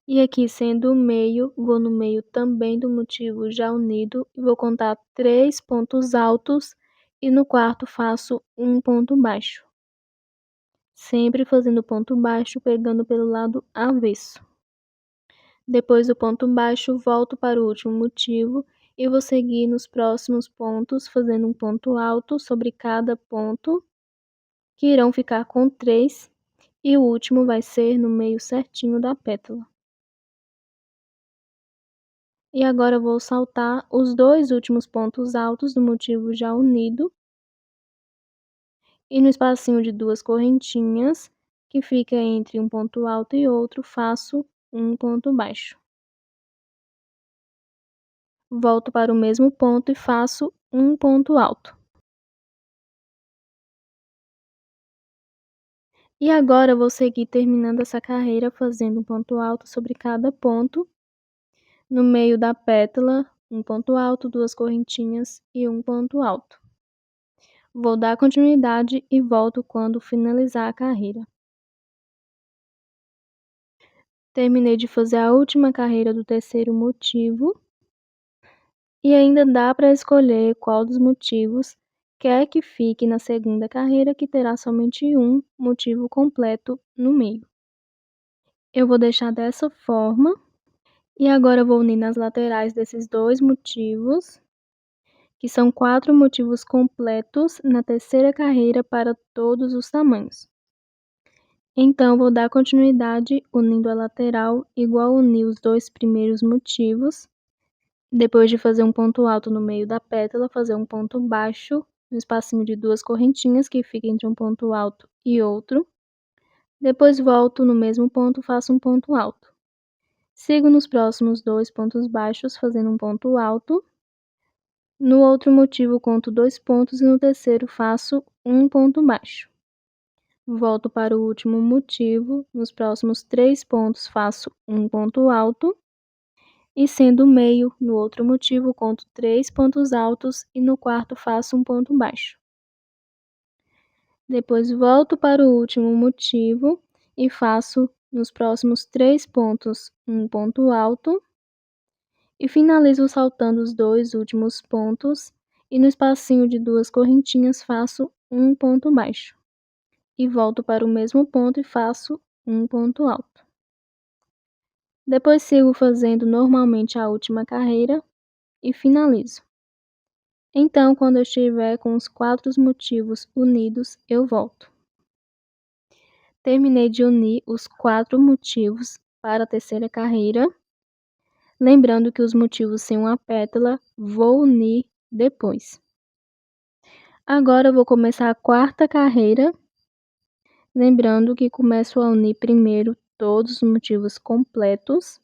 E aqui sendo o meio, vou no meio também do motivo já unido e vou contar 3 pontos altos e no quarto faço um ponto baixo. Sempre fazendo ponto baixo, pegando pelo lado avesso. Depois do ponto baixo, volto para o último motivo e vou seguir nos próximos pontos, fazendo um ponto alto sobre cada ponto, que irão ficar com 3, e o último vai ser no meio certinho da pétala. E agora vou saltar os 2 últimos pontos altos do motivo já unido, e no espacinho de 2 correntinhas, que fica entre um ponto alto e outro, faço um ponto baixo. Volto para o mesmo ponto e faço um ponto alto. E agora vou seguir terminando essa carreira fazendo um ponto alto sobre cada ponto. No meio da pétala, um ponto alto, 2 correntinhas e um ponto alto. Vou dar continuidade e volto quando finalizar a carreira. Terminei de fazer a última carreira do terceiro motivo. E ainda dá para escolher qual dos motivos quer que fique na segunda carreira, que terá somente um motivo completo no meio. Eu vou deixar dessa forma. E agora eu vou unir nas laterais desses 2 motivos, que são 4 motivos completos na terceira carreira para todos os tamanhos. Então, vou dar continuidade unindo a lateral igual uni os 2 primeiros motivos. Depois de fazer um ponto alto no meio da pétala, fazer um ponto baixo no espacinho de 2 correntinhas que fica entre um ponto alto e outro. Depois volto no mesmo ponto, faço um ponto alto. Sigo nos próximos 2 pontos baixos fazendo um ponto alto. No outro motivo conto 2 pontos e no terceiro faço um ponto baixo. Volto para o último motivo, nos próximos 3 pontos faço um ponto alto. E sendo o meio, no outro motivo conto 3 pontos altos e no quarto faço um ponto baixo. Depois volto para o último motivo e faço nos próximos 3 pontos um ponto alto. E finalizo saltando os 2 últimos pontos e no espacinho de 2 correntinhas faço um ponto baixo. E volto para o mesmo ponto e faço um ponto alto. Depois sigo fazendo normalmente a última carreira e finalizo. Então, quando eu estiver com os 4 motivos unidos, eu volto. Terminei de unir os 4 motivos para a terceira carreira. Lembrando que os motivos sem uma pétala vou unir depois. Agora eu vou começar a quarta carreira. Lembrando que começo a unir primeiro todos os motivos completos.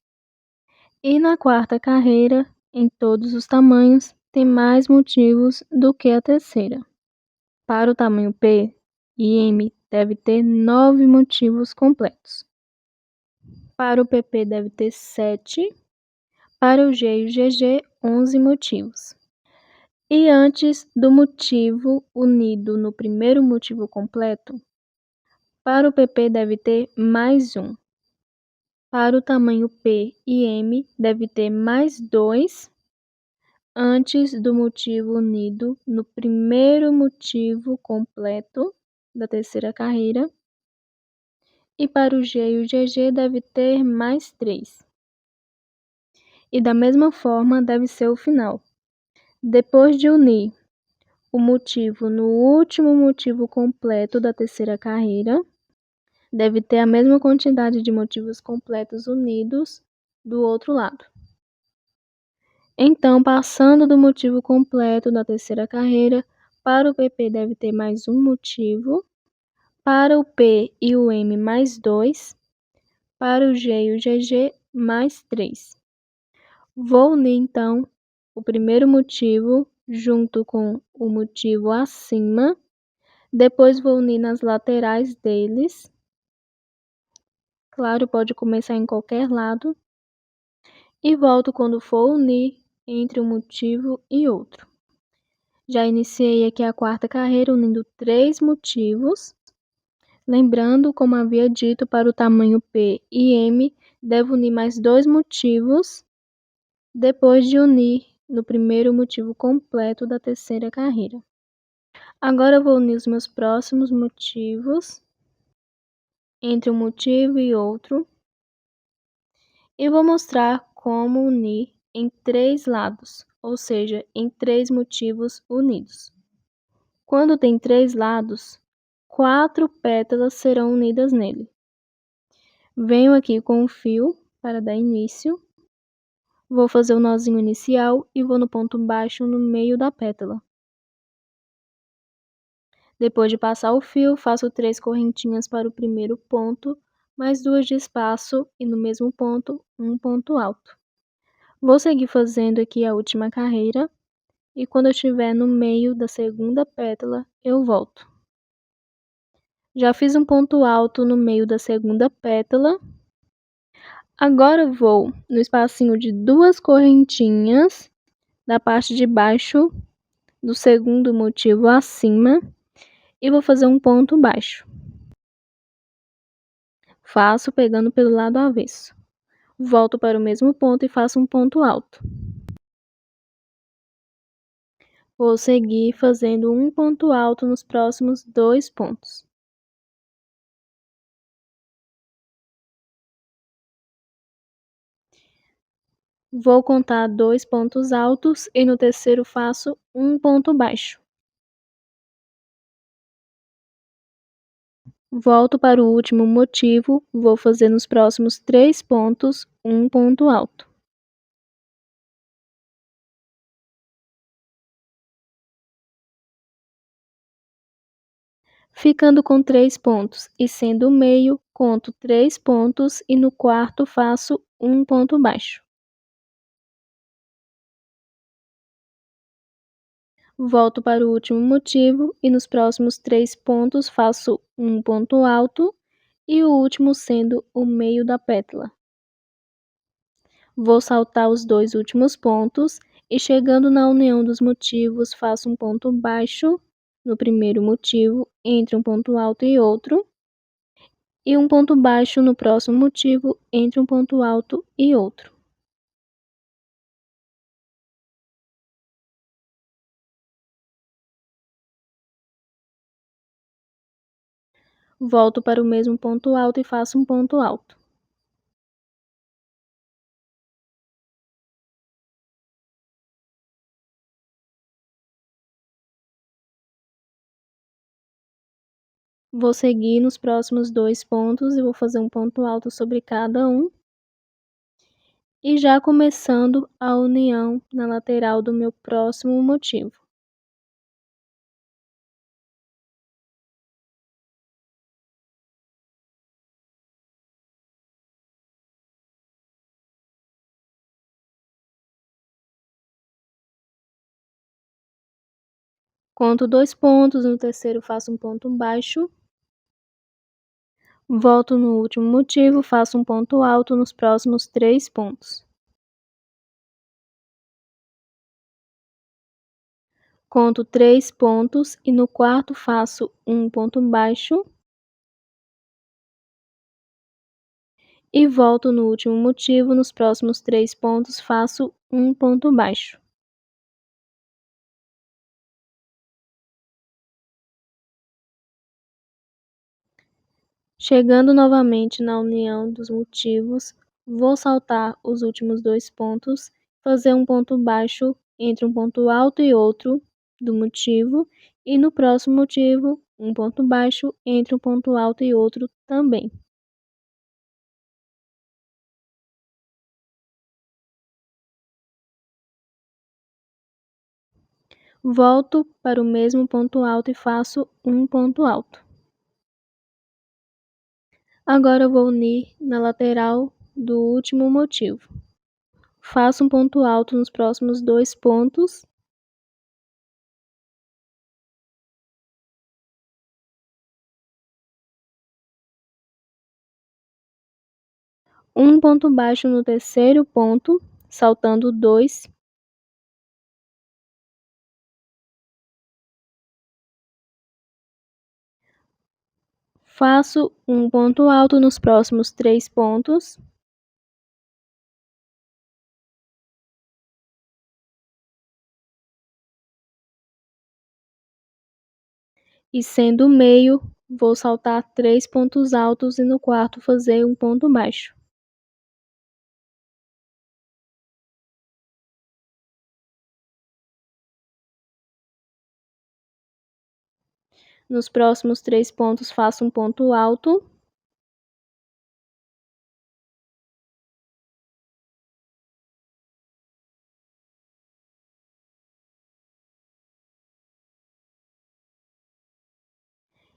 E na quarta carreira, em todos os tamanhos, tem mais motivos do que a terceira. Para o tamanho P e M, deve ter 9 motivos completos. Para o PP, deve ter 7. Para o G e o GG, 11 motivos. E antes do motivo unido no primeiro motivo completo, para o PP deve ter mais 1. Para o tamanho P e M, deve ter mais 2. antes do motivo unido no primeiro motivo completo da terceira carreira, e para o G e o GG deve ter mais 3. E da mesma forma deve ser o final. Depois de unir o motivo no último motivo completo da terceira carreira, deve ter a mesma quantidade de motivos completos unidos do outro lado. Então, passando do motivo completo da terceira carreira, para o PP deve ter mais um motivo, para o P e o M mais 2, para o G e o GG mais 3. Vou unir então o primeiro motivo junto com o motivo acima, depois vou unir nas laterais deles. Claro, pode começar em qualquer lado. E volto quando for unir entre um motivo e outro. Já iniciei aqui a quarta carreira unindo 3 motivos. Lembrando, como havia dito, para o tamanho P e M, devo unir mais 2 motivos depois de unir no primeiro motivo completo da terceira carreira. Agora eu vou unir os meus próximos motivos entre um motivo e outro e vou mostrar como unir em 3 lados, ou seja, em 3 motivos unidos. Quando tem 3 lados, 4 pétalas serão unidas nele. Venho aqui com o fio para dar início. Vou fazer o nozinho inicial e vou no ponto baixo no meio da pétala. Depois de passar o fio, faço 3 correntinhas para o primeiro ponto, mais 2 de espaço e no mesmo ponto, um ponto alto. Vou seguir fazendo aqui a última carreira e quando eu estiver no meio da segunda pétala, eu volto. Já fiz um ponto alto no meio da segunda pétala. Agora vou no espacinho de 2 correntinhas da parte de baixo do segundo motivo acima e vou fazer um ponto baixo. Faço pegando pelo lado avesso. Volto para o mesmo ponto e faço um ponto alto. Vou seguir fazendo um ponto alto nos próximos 2 pontos. Vou contar 2 pontos altos e no terceiro faço um ponto baixo. Volto para o último motivo, vou fazer nos próximos 3 pontos um ponto alto. Ficando com 3 pontos e sendo o meio, conto 3 pontos e no quarto faço um ponto baixo. Volto para o último motivo e nos próximos 3 pontos faço um ponto alto e o último sendo o meio da pétala. Vou saltar os 2 últimos pontos e chegando na união dos motivos faço um ponto baixo no primeiro motivo entre um ponto alto e outro e um ponto baixo no próximo motivo entre um ponto alto e outro. Volto para o mesmo ponto alto e faço um ponto alto. Vou seguir nos próximos 2 pontos e vou fazer um ponto alto sobre cada um. E já começando a união na lateral do meu próximo motivo. Conto 2 pontos, no terceiro faço um ponto baixo. Volto no último motivo, faço um ponto alto nos próximos 3 pontos. Conto 3 pontos e no quarto faço um ponto baixo. E volto no último motivo, nos próximos 3 pontos faço um ponto baixo. Chegando novamente na união dos motivos, vou saltar os últimos 2 pontos, fazer um ponto baixo entre um ponto alto e outro do motivo, e no próximo motivo, um ponto baixo entre um ponto alto e outro também. Volto para o mesmo ponto alto e faço um ponto alto. Agora vou unir na lateral do último motivo. Faço um ponto alto nos próximos 2 pontos. Um ponto baixo no terceiro ponto, saltando 2. Faço um ponto alto nos próximos 3 pontos. E sendo o meio, vou saltar 3 pontos altos e no quarto fazer um ponto baixo. Nos próximos 3 pontos faço um ponto alto.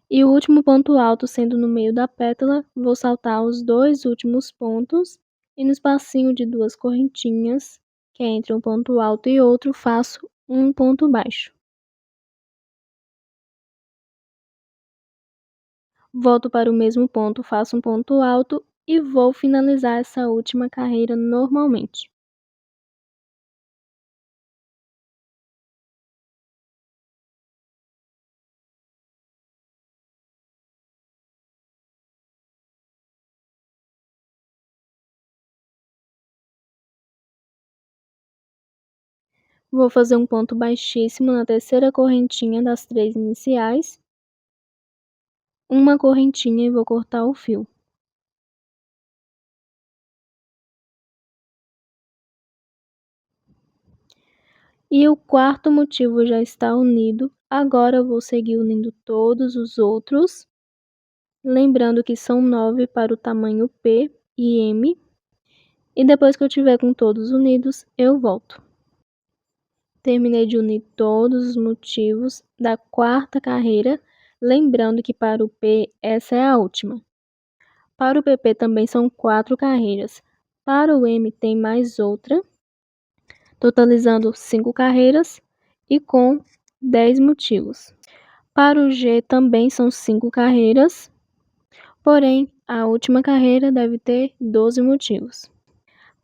E o último ponto alto sendo no meio da pétala, vou saltar os 2 últimos pontos e no espacinho de 2 correntinhas, que é entre um ponto alto e outro, faço um ponto baixo. Volto para o mesmo ponto, faço um ponto alto e vou finalizar essa última carreira normalmente. Vou fazer um ponto baixíssimo na terceira correntinha das 3 iniciais, uma correntinha e vou cortar o fio. E o quarto motivo já está unido, agora vou seguir unindo todos os outros, lembrando que são 9 para o tamanho P e M, e depois que eu tiver com todos unidos, eu volto. Terminei de unir todos os motivos da quarta carreira, lembrando que para o P essa é a última. Para o PP também são 4 carreiras. Para o M tem mais outra, totalizando 5 carreiras e com 10 motivos. Para o G também são 5 carreiras, porém a última carreira deve ter 12 motivos.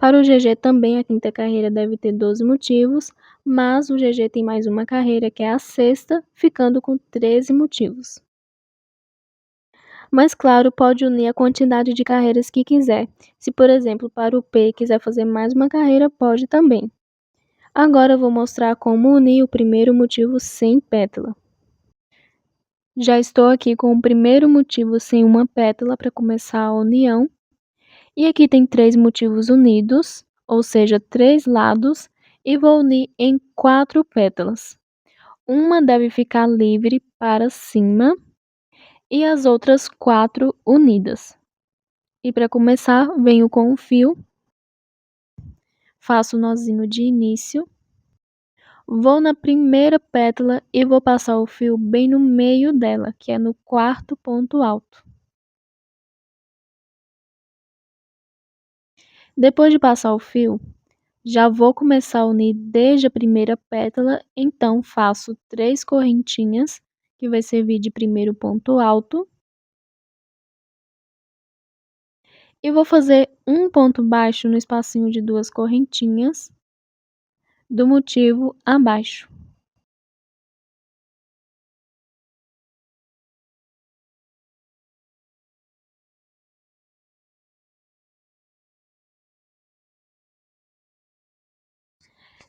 Para o GG também a quinta carreira deve ter 12 motivos, mas o GG tem mais uma carreira que é a sexta, ficando com 13 motivos. Mas claro, pode unir a quantidade de carreiras que quiser. Se, por exemplo, para o P quiser fazer mais uma carreira, pode também. Agora eu vou mostrar como unir o primeiro motivo sem pétala. Já estou aqui com o primeiro motivo sem uma pétala para começar a união. E aqui tem 3 motivos unidos, ou seja, 3 lados, e vou unir em 4 pétalas. Uma deve ficar livre para cima e as outras 4 unidas. E para começar, venho com o fio, faço o nozinho de início, vou na primeira pétala e vou passar o fio bem no meio dela, que é no quarto ponto alto. Depois de passar o fio, já vou começar a unir desde a primeira pétala, então faço 3 correntinhas, que vai servir de primeiro ponto alto. E vou fazer um ponto baixo no espacinho de 2 correntinhas do motivo abaixo.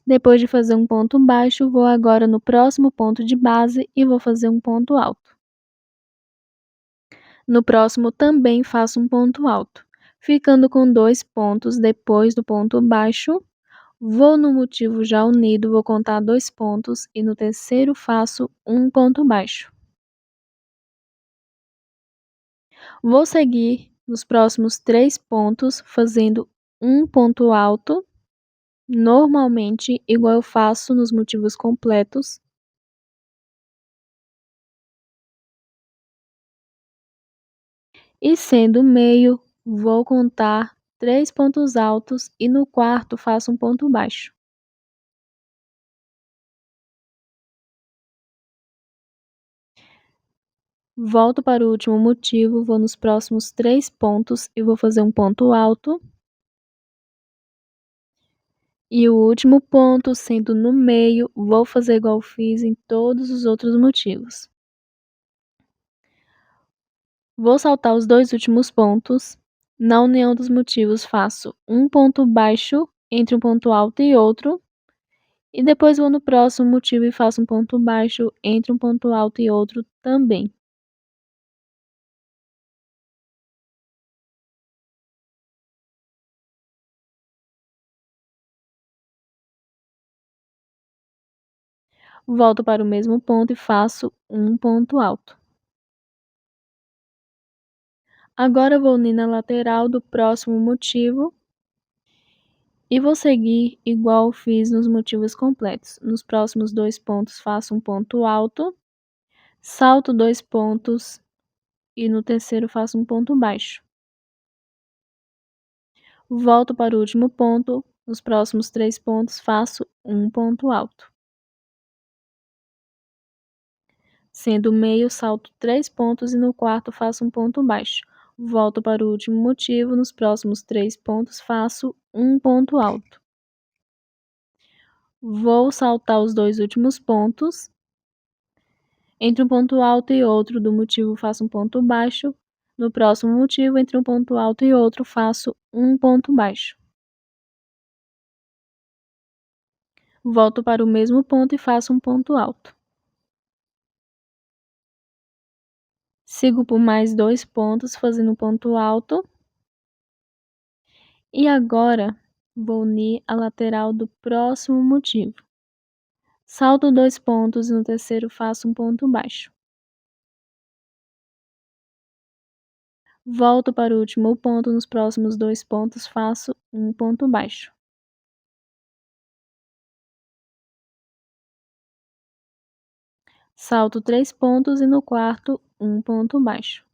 Depois de fazer um ponto baixo, vou agora no próximo ponto de base e vou fazer um ponto alto. No próximo também faço um ponto alto, ficando com 2 pontos depois do ponto baixo. Vou no motivo já unido, vou contar 2 pontos e no terceiro faço um ponto baixo. Vou seguir nos próximos 3 pontos fazendo um ponto alto, normalmente igual eu faço nos motivos completos. E sendo meio, vou contar 3 pontos altos e no quarto faço um ponto baixo. Volto para o último motivo, vou nos próximos 3 pontos e vou fazer um ponto alto. E o último ponto, sendo no meio, vou fazer igual fiz em todos os outros motivos. Vou saltar os 2 últimos pontos. Na união dos motivos, faço um ponto baixo entre um ponto alto e outro. E depois vou no próximo motivo e faço um ponto baixo entre um ponto alto e outro também. Volto para o mesmo ponto e faço um ponto alto. Agora vou unir na lateral do próximo motivo e vou seguir igual fiz nos motivos completos. Nos próximos 2 pontos faço um ponto alto, salto 2 pontos e no terceiro faço um ponto baixo. Volto para o último ponto, nos próximos 3 pontos faço um ponto alto. Sendo meio, salto 3 pontos e no quarto faço um ponto baixo. Volto para o último motivo, nos próximos 3 pontos faço um ponto alto. Vou saltar os 2 últimos pontos. Entre um ponto alto e outro do motivo faço um ponto baixo. No próximo motivo, entre um ponto alto e outro, faço um ponto baixo. Volto para o mesmo ponto e faço um ponto alto. Sigo por mais 2 pontos fazendo um ponto alto. E agora vou unir a lateral do próximo motivo. Salto 2 pontos e no terceiro faço um ponto baixo. Volto para o último ponto, nos próximos 2 pontos faço um ponto baixo. Salto 3 pontos e no quarto um ponto baixo.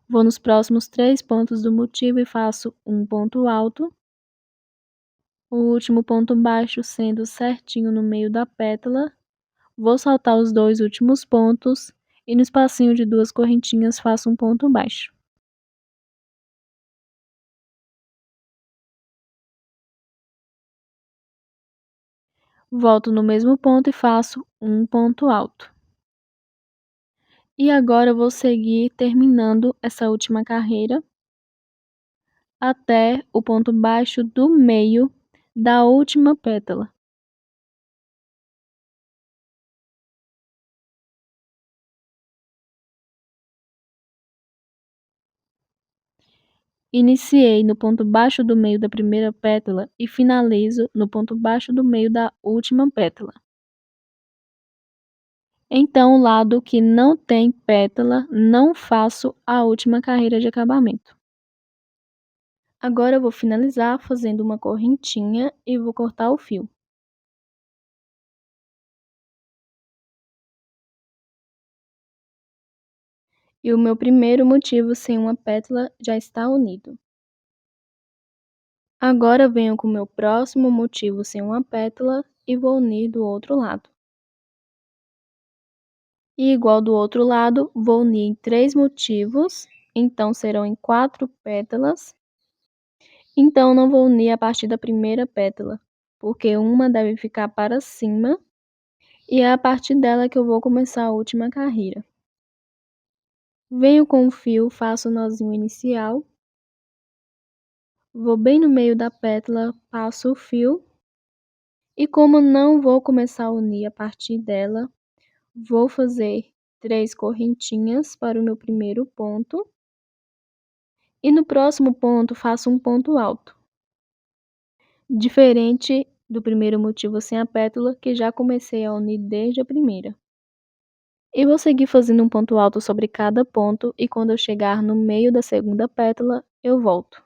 Vou nos próximos 3 pontos do motivo e faço um ponto alto. O último ponto baixo sendo certinho no meio da pétala. Vou saltar os 2 últimos pontos e no espacinho de 2 correntinhas faço um ponto baixo. Volto no mesmo ponto e faço um ponto alto. E agora eu vou seguir terminando essa última carreira até o ponto baixo do meio da última pétala. Iniciei no ponto baixo do meio da primeira pétala e finalizo no ponto baixo do meio da última pétala. Então, o lado que não tem pétala, não faço a última carreira de acabamento. Agora eu vou finalizar fazendo uma correntinha e vou cortar o fio. E o meu primeiro motivo sem uma pétala já está unido. Agora venho com o meu próximo motivo sem uma pétala e vou unir do outro lado. E igual do outro lado, vou unir em 3 motivos, então serão em 4 pétalas. Então não vou unir a partir da primeira pétala, porque uma deve ficar para cima e é a partir dela que eu vou começar a última carreira. Venho com o fio, faço o nozinho inicial, vou bem no meio da pétala, passo o fio e como não vou começar a unir a partir dela, vou fazer 3 correntinhas para o meu primeiro ponto. E no próximo ponto, faço um ponto alto. Diferente do primeiro motivo sem a pétala, que já comecei a unir desde a primeira. E vou seguir fazendo um ponto alto sobre cada ponto e quando eu chegar no meio da segunda pétala, eu volto.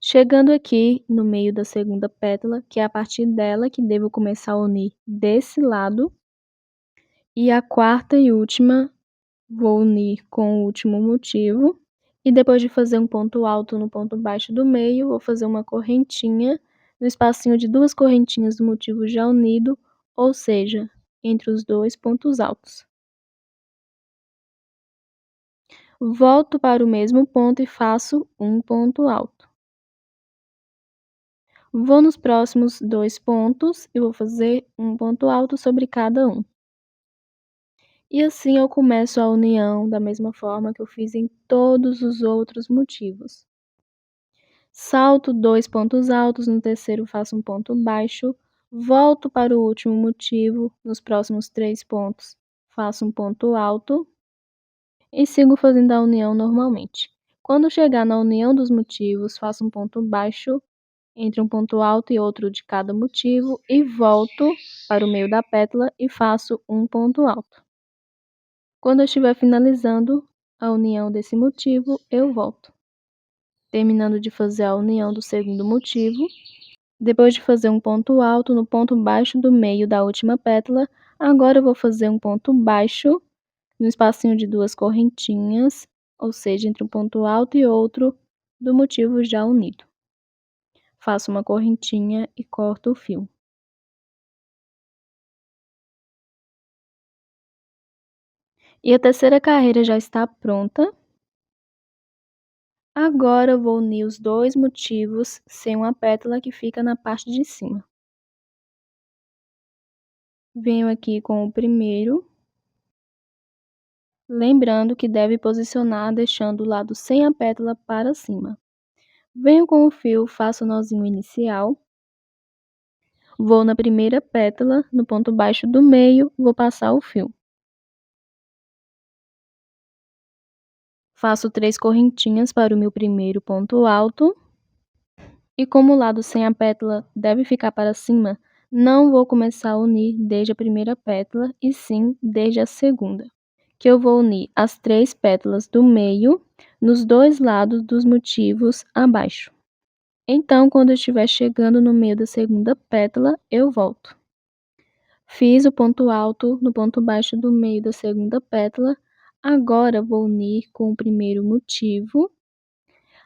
Chegando aqui no meio da segunda pétala, que é a partir dela que devo começar a unir desse lado, e a quarta e última vou unir com o último motivo, e depois de fazer um ponto alto no ponto baixo do meio, vou fazer uma correntinha no espacinho de 2 correntinhas do motivo já unido, ou seja, entre os 2 pontos altos. Volto para o mesmo ponto e faço um ponto alto. Vou nos próximos 2 pontos e vou fazer um ponto alto sobre cada um. E assim eu começo a união da mesma forma que eu fiz em todos os outros motivos. Salto 2 pontos altos, no terceiro faço um ponto baixo, volto para o último motivo, nos próximos 3 pontos faço um ponto alto e sigo fazendo a união normalmente. Quando chegar na união dos motivos, faço um ponto baixo entre um ponto alto e outro de cada motivo e volto para o meio da pétala e faço um ponto alto. Quando eu estiver finalizando a união desse motivo, eu volto. Terminando de fazer a união do segundo motivo, depois de fazer um ponto alto no ponto baixo do meio da última pétala, agora eu vou fazer um ponto baixo no espacinho de 2 correntinhas, ou seja, entre um ponto alto e outro do motivo já unido. Faço uma correntinha e corto o fio. E a terceira carreira já está pronta. Agora eu vou unir os 2 motivos sem uma pétala que fica na parte de cima. Venho aqui com o primeiro, lembrando que deve posicionar deixando o lado sem a pétala para cima. Venho com o fio, faço o nozinho inicial, vou na primeira pétala, no ponto baixo do meio, vou passar o fio. Faço 3 correntinhas para o meu primeiro ponto alto. E como o lado sem a pétala deve ficar para cima, não vou começar a unir desde a primeira pétala, e sim desde a segunda, que eu vou unir as 3 pétalas do meio nos 2 lados dos motivos abaixo. Então, quando eu estiver chegando no meio da segunda pétala, eu volto. Fiz o ponto alto no ponto baixo do meio da segunda pétala, agora vou unir com o primeiro motivo.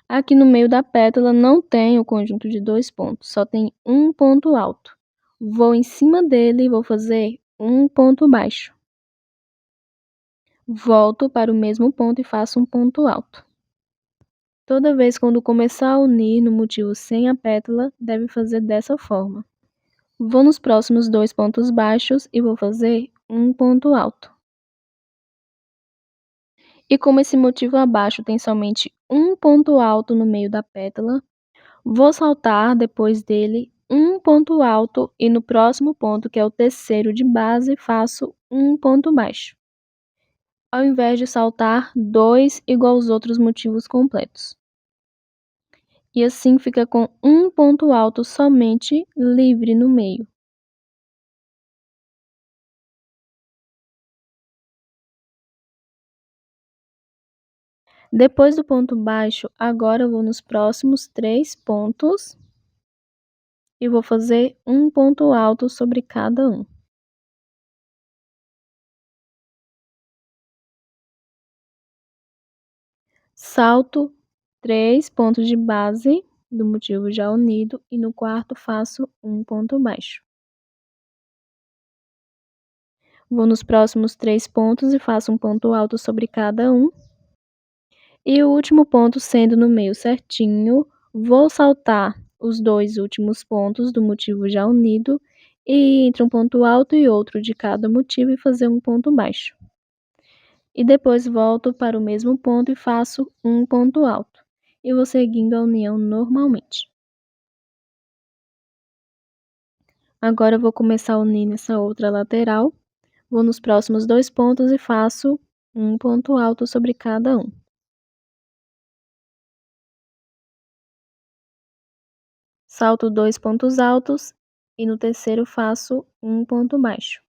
Aqui no meio da pétala não tem o conjunto de 2 pontos, só tem um ponto alto. Vou em cima dele e vou fazer um ponto baixo. Volto para o mesmo ponto e faço um ponto alto. Toda vez quando começar a unir no motivo sem a pétala, deve fazer dessa forma. Vou nos próximos 2 pontos baixos e vou fazer um ponto alto. E como esse motivo abaixo tem somente um ponto alto no meio da pétala, vou saltar depois dele um ponto alto e no próximo ponto, que é o terceiro de base, faço um ponto baixo, ao invés de saltar 2 igual aos outros motivos completos. E assim fica com um ponto alto somente livre no meio. Depois do ponto baixo, agora eu vou nos próximos 3 pontos e vou fazer um ponto alto sobre cada um. Salto 3 pontos de base do motivo já unido e no quarto faço um ponto baixo. Vou nos próximos 3 pontos e faço um ponto alto sobre cada um. E o último ponto sendo no meio certinho, vou saltar os 2 últimos pontos do motivo já unido e entre um ponto alto e outro de cada motivo e fazer um ponto baixo. E depois volto para o mesmo ponto e faço um ponto alto. E vou seguindo a união normalmente. Agora eu vou começar a unir nessa outra lateral. Vou nos próximos 2 pontos e faço um ponto alto sobre cada um. Salto 2 pontos altos e no terceiro faço um ponto baixo.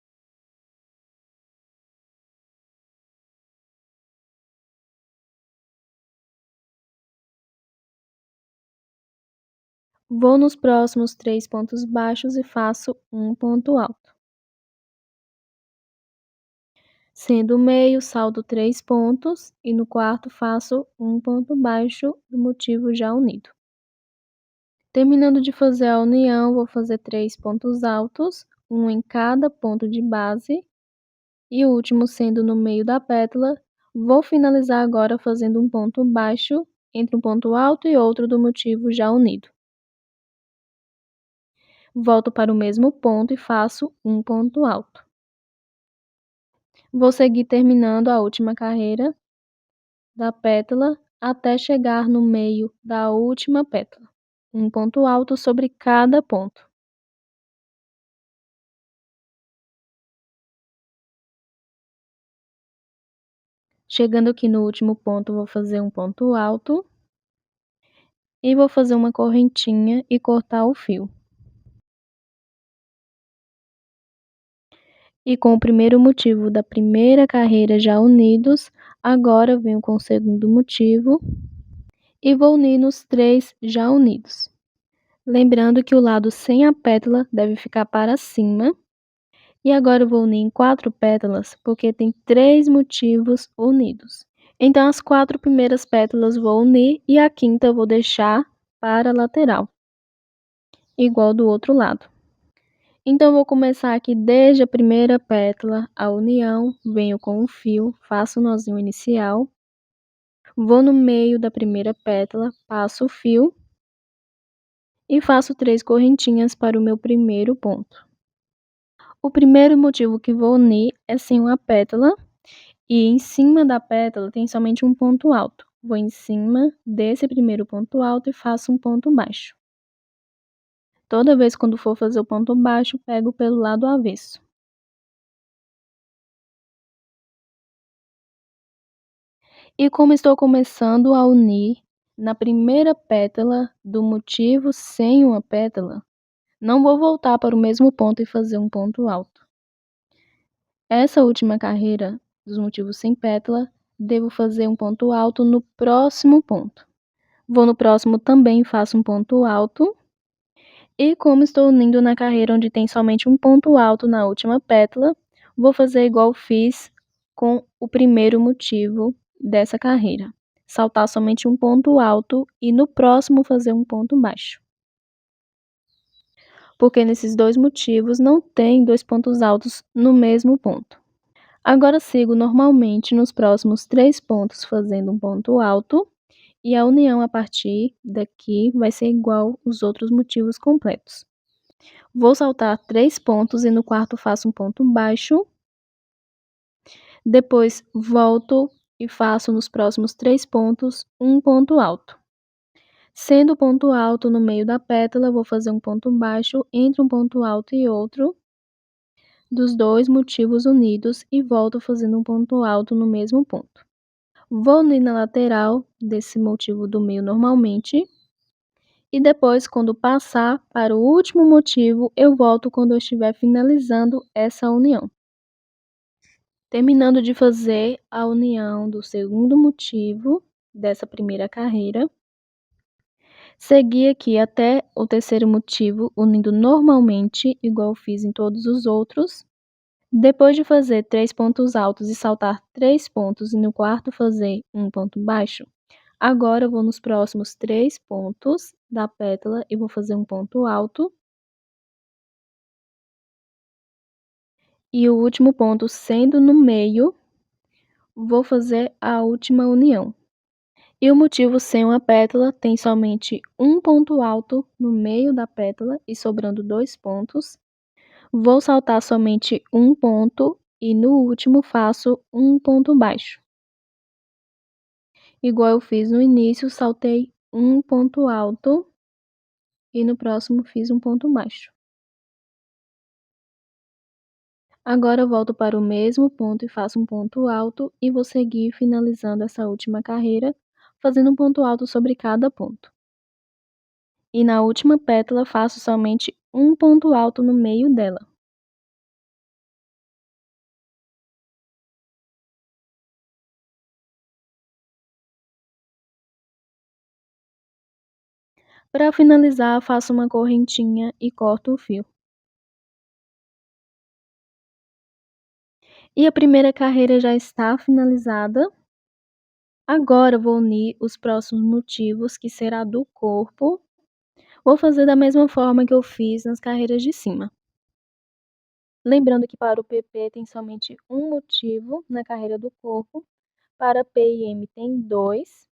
Vou nos próximos 3 pontos baixos e faço um ponto alto. Sendo o meio, salto 3 pontos e no quarto faço um ponto baixo do motivo já unido. Terminando de fazer a união, vou fazer 3 pontos altos, um em cada ponto de base, e o último sendo no meio da pétala. Vou finalizar agora fazendo um ponto baixo entre um ponto alto e outro do motivo já unido. Volto para o mesmo ponto e faço um ponto alto. Vou seguir terminando a última carreira da pétala até chegar no meio da última pétala. Um ponto alto sobre cada ponto. Chegando aqui no último ponto, vou fazer um ponto alto e vou fazer uma correntinha e cortar o fio. E com o primeiro motivo da primeira carreira já unidos, agora venho com o segundo motivo e vou unir nos 3 já unidos. Lembrando que o lado sem a pétala deve ficar para cima. E agora eu vou unir em 4 pétalas, porque tem 3 motivos unidos. Então as 4 primeiras pétalas vou unir e a quinta eu vou deixar para a lateral, igual do outro lado. Então vou começar aqui desde a primeira pétala, a união, venho com o fio, faço o nozinho inicial, vou no meio da primeira pétala, passo o fio e faço 3 correntinhas para o meu primeiro ponto. O primeiro motivo que vou unir é sem uma pétala e em cima da pétala tem somente um ponto alto. Vou em cima desse primeiro ponto alto e faço um ponto baixo. Toda vez quando for fazer o ponto baixo, pego pelo lado avesso. E como estou começando a unir na primeira pétala do motivo sem uma pétala, não vou voltar para o mesmo ponto e fazer um ponto alto. Essa última carreira dos motivos sem pétala, devo fazer um ponto alto no próximo ponto. Vou no próximo também, faço um ponto alto. E como estou unindo na carreira onde tem somente um ponto alto na última pétala, vou fazer igual fiz com o primeiro motivo dessa carreira. Saltar somente um ponto alto e no próximo fazer um ponto baixo. Porque nesses 2 motivos não tem 2 pontos altos no mesmo ponto. Agora sigo normalmente nos próximos 3 pontos fazendo um ponto alto e a união a partir daqui vai ser igual os outros motivos completos. Vou saltar 3 pontos e no quarto faço um ponto baixo. Depois volto e faço nos próximos 3 pontos um ponto alto. Sendo o ponto alto no meio da pétala, vou fazer um ponto baixo entre um ponto alto e outro dos 2 motivos unidos e volto fazendo um ponto alto no mesmo ponto. Vou unir na lateral desse motivo do meio normalmente. E depois, quando passar para o último motivo, eu volto quando eu estiver finalizando essa união. Terminando de fazer a união do segundo motivo dessa primeira carreira, segui aqui até o terceiro motivo, unindo normalmente, igual fiz em todos os outros. Depois de fazer 3 pontos altos e saltar 3 pontos e no quarto fazer um ponto baixo, agora eu vou nos próximos 3 pontos da pétala e vou fazer um ponto alto. E o último ponto sendo no meio, vou fazer a última união. E o motivo sem uma pétala tem somente um ponto alto no meio da pétala e sobrando 2 pontos. Vou saltar somente um ponto e no último faço um ponto baixo. Igual eu fiz no início, saltei um ponto alto e no próximo fiz um ponto baixo. Agora eu volto para o mesmo ponto e faço um ponto alto e vou seguir finalizando essa última carreira, fazendo um ponto alto sobre cada ponto. E na última pétala faço somente um ponto alto no meio dela. Para finalizar, faço uma correntinha e corto o fio. E a primeira carreira já está finalizada. Agora vou unir os próximos motivos, que será do corpo. Vou fazer da mesma forma que eu fiz nas carreiras de cima. Lembrando que para o PP tem somente um motivo na carreira do corpo, para P e M tem dois,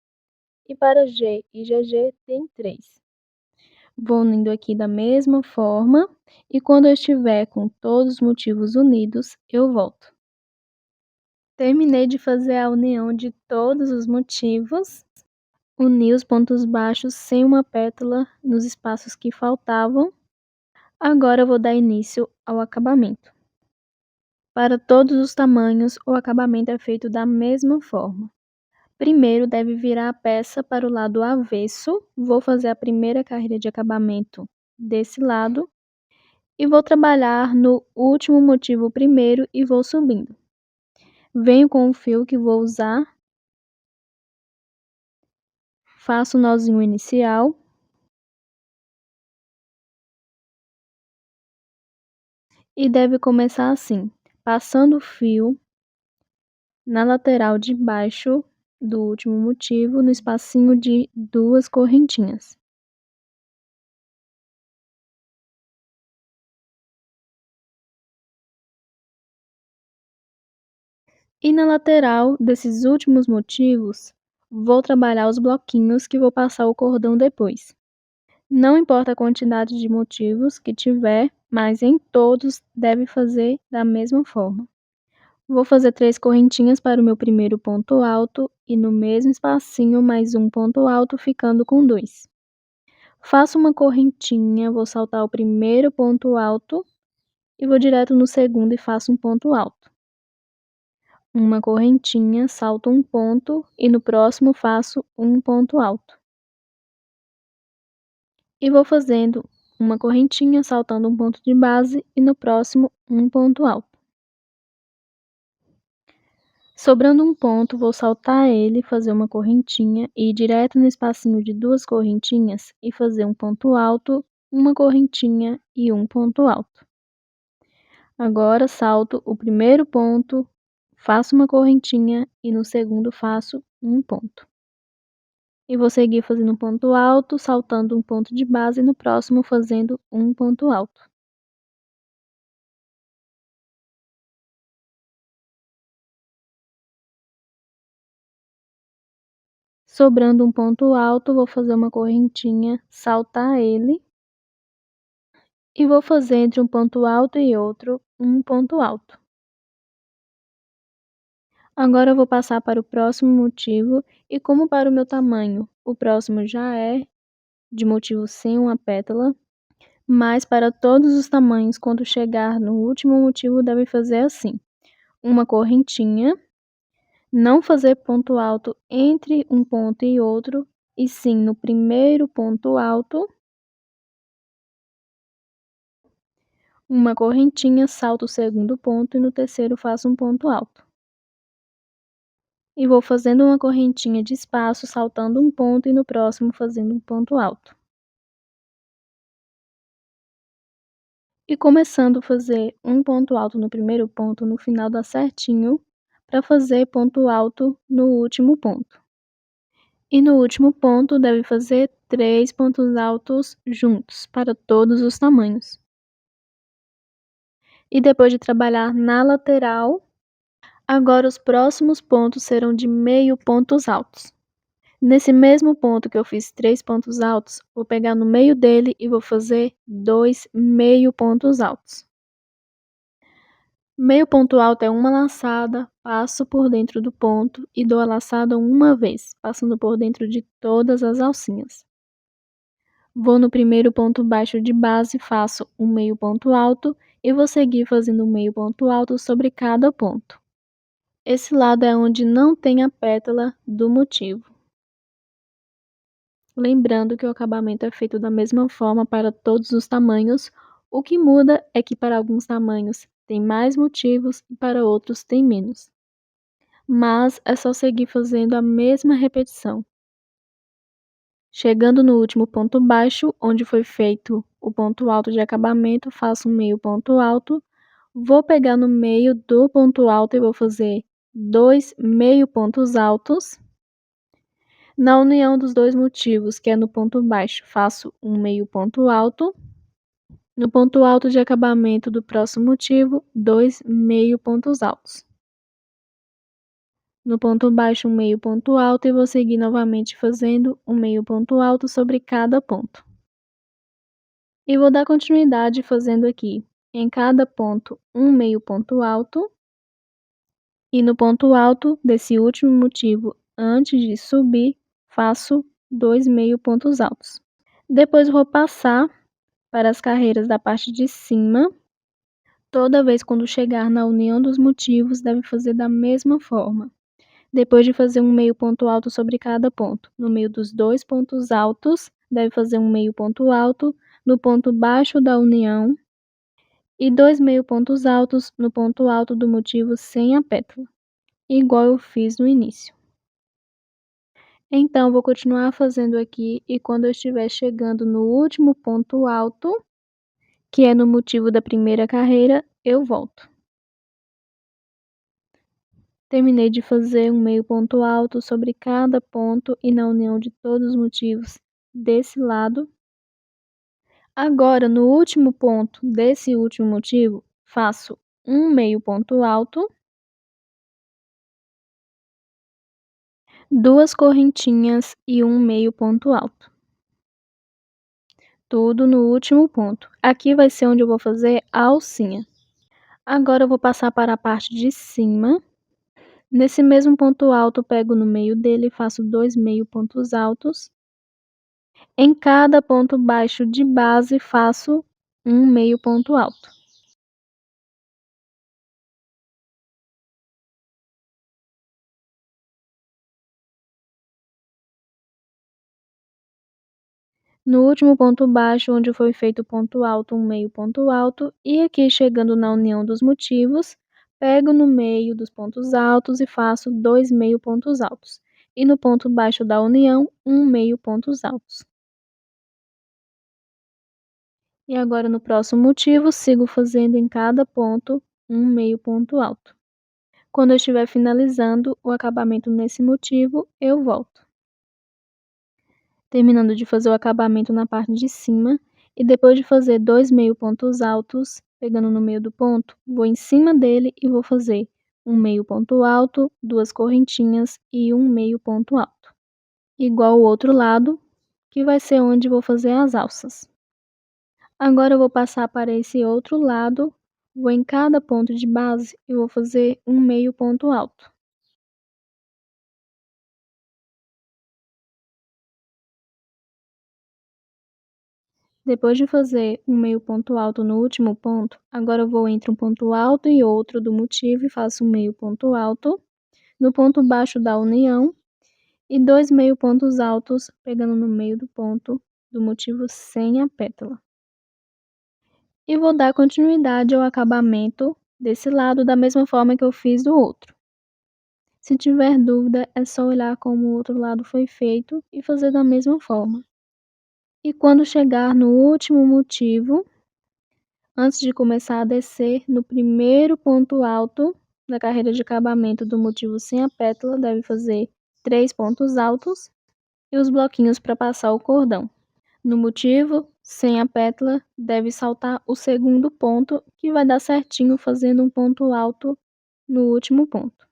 e para G e GG tem três. Vou unindo aqui da mesma forma, e quando eu estiver com todos os motivos unidos, eu volto. Terminei de fazer a união de todos os motivos, uni os pontos baixos sem uma pétala nos espaços que faltavam. Agora eu vou dar início ao acabamento. Para todos os tamanhos, o acabamento é feito da mesma forma. Primeiro deve virar a peça para o lado avesso. Vou fazer a primeira carreira de acabamento desse lado e vou trabalhar no último motivo primeiro e vou subindo. Venho com o fio que vou usar, faço o nozinho inicial e deve começar assim, passando o fio na lateral de baixo do último motivo, no espacinho de duas correntinhas. E na lateral desses últimos motivos, vou trabalhar os bloquinhos que vou passar o cordão depois. Não importa a quantidade de motivos que tiver, mas em todos deve fazer da mesma forma. Vou fazer 3 correntinhas para o meu primeiro ponto alto e no mesmo espacinho mais um ponto alto, ficando com 2. Faço uma correntinha, vou saltar o primeiro ponto alto e vou direto no segundo e faço um ponto alto. Uma correntinha, salto um ponto e no próximo faço um ponto alto. E vou fazendo uma correntinha, saltando um ponto de base e no próximo um ponto alto. Sobrando um ponto, vou saltar ele, fazer uma correntinha e ir direto no espacinho de duas correntinhas e fazer um ponto alto, uma correntinha e um ponto alto. Agora salto o primeiro ponto, faço uma correntinha e no segundo faço um ponto. E vou seguir fazendo um ponto alto, saltando um ponto de base e no próximo fazendo um ponto alto. Sobrando um ponto alto, vou fazer uma correntinha, saltar ele e vou fazer entre um ponto alto e outro um ponto alto. Agora eu vou passar para o próximo motivo e como para o meu tamanho, o próximo já é de motivo sem uma pétala, mas para todos os tamanhos, quando chegar no último motivo, deve fazer assim: uma correntinha, não fazer ponto alto entre um ponto e outro, e sim no primeiro ponto alto, uma correntinha, salto o segundo ponto e no terceiro faço um ponto alto. E vou fazendo uma correntinha de espaço, saltando um ponto e no próximo fazendo um ponto alto. E começando a fazer um ponto alto no primeiro ponto, no final dá certinho para fazer ponto alto no último ponto. E no último ponto deve fazer 3 pontos altos juntos, para todos os tamanhos. E depois de trabalhar na lateral, agora os próximos pontos serão de meio pontos altos. Nesse mesmo ponto que eu fiz 3 pontos altos, vou pegar no meio dele e vou fazer 2 meio pontos altos. Meio ponto alto é uma laçada, passo por dentro do ponto e dou a laçada uma vez, passando por dentro de todas as alcinhas. Vou no primeiro ponto baixo de base, faço um meio ponto alto e vou seguir fazendo um meio ponto alto sobre cada ponto. Esse lado é onde não tem a pétala do motivo. Lembrando que o acabamento é feito da mesma forma para todos os tamanhos, o que muda é que para alguns tamanhos tem mais motivos e para outros tem menos. Mas é só seguir fazendo a mesma repetição. Chegando no último ponto baixo, onde foi feito o ponto alto de acabamento, faço um meio ponto alto, vou pegar no meio do ponto alto e vou fazer 2 meio pontos altos. Na união dos dois motivos, que é no ponto baixo, faço um meio ponto alto. No ponto alto de acabamento do próximo motivo, 2 meio pontos altos. No ponto baixo, um meio ponto alto e vou seguir novamente fazendo um meio ponto alto sobre cada ponto. E vou dar continuidade fazendo aqui, em cada ponto, um meio ponto alto. E no ponto alto desse último motivo, antes de subir, faço 2 meio pontos altos. Depois vou passar para as carreiras da parte de cima. Toda vez quando chegar na união dos motivos, deve fazer da mesma forma. Depois de fazer um meio ponto alto sobre cada ponto, no meio dos dois pontos altos, deve fazer um meio ponto alto no ponto baixo da união e 2 meio pontos altos no ponto alto do motivo sem a pétala, igual eu fiz no início. Então, vou continuar fazendo aqui e quando eu estiver chegando no último ponto alto, que é no motivo da primeira carreira, eu volto. Terminei de fazer um meio ponto alto sobre cada ponto e na união de todos os motivos desse lado. Agora, no último ponto desse último motivo, faço um meio ponto alto, 2 correntinhas e um meio ponto alto. Tudo no último ponto. Aqui vai ser onde eu vou fazer a alcinha. Agora eu vou passar para a parte de cima. Nesse mesmo ponto alto, pego no meio dele e faço 2 meio pontos altos. Em cada ponto baixo de base, faço um meio ponto alto. No último ponto baixo, onde foi feito o ponto alto, um meio ponto alto, e aqui chegando na união dos motivos, pego no meio dos pontos altos e faço 2 meio pontos altos. E no ponto baixo da união, um meio pontos altos. E agora no próximo motivo, sigo fazendo em cada ponto um meio ponto alto. Quando eu estiver finalizando o acabamento nesse motivo, eu volto. Terminando de fazer o acabamento na parte de cima, e depois de fazer 2 meio pontos altos, pegando no meio do ponto, vou em cima dele e vou fazer um meio ponto alto, 2 correntinhas e um meio ponto alto. Igual o outro lado, que vai ser onde vou fazer as alças. Agora eu vou passar para esse outro lado, vou em cada ponto de base e vou fazer um meio ponto alto. Depois de fazer um meio ponto alto no último ponto, agora eu vou entre um ponto alto e outro do motivo e faço um meio ponto alto no ponto baixo da união e 2 meio pontos altos pegando no meio do ponto do motivo sem a pétala. E vou dar continuidade ao acabamento desse lado da mesma forma que eu fiz do outro. Se tiver dúvida, é só olhar como o outro lado foi feito e fazer da mesma forma. E quando chegar no último motivo, antes de começar a descer, no primeiro ponto alto da carreira de acabamento do motivo sem a pétala, deve fazer 3 pontos altos e os bloquinhos para passar o cordão. No motivo sem a pétala, deve saltar o segundo ponto, que vai dar certinho fazendo um ponto alto no último ponto.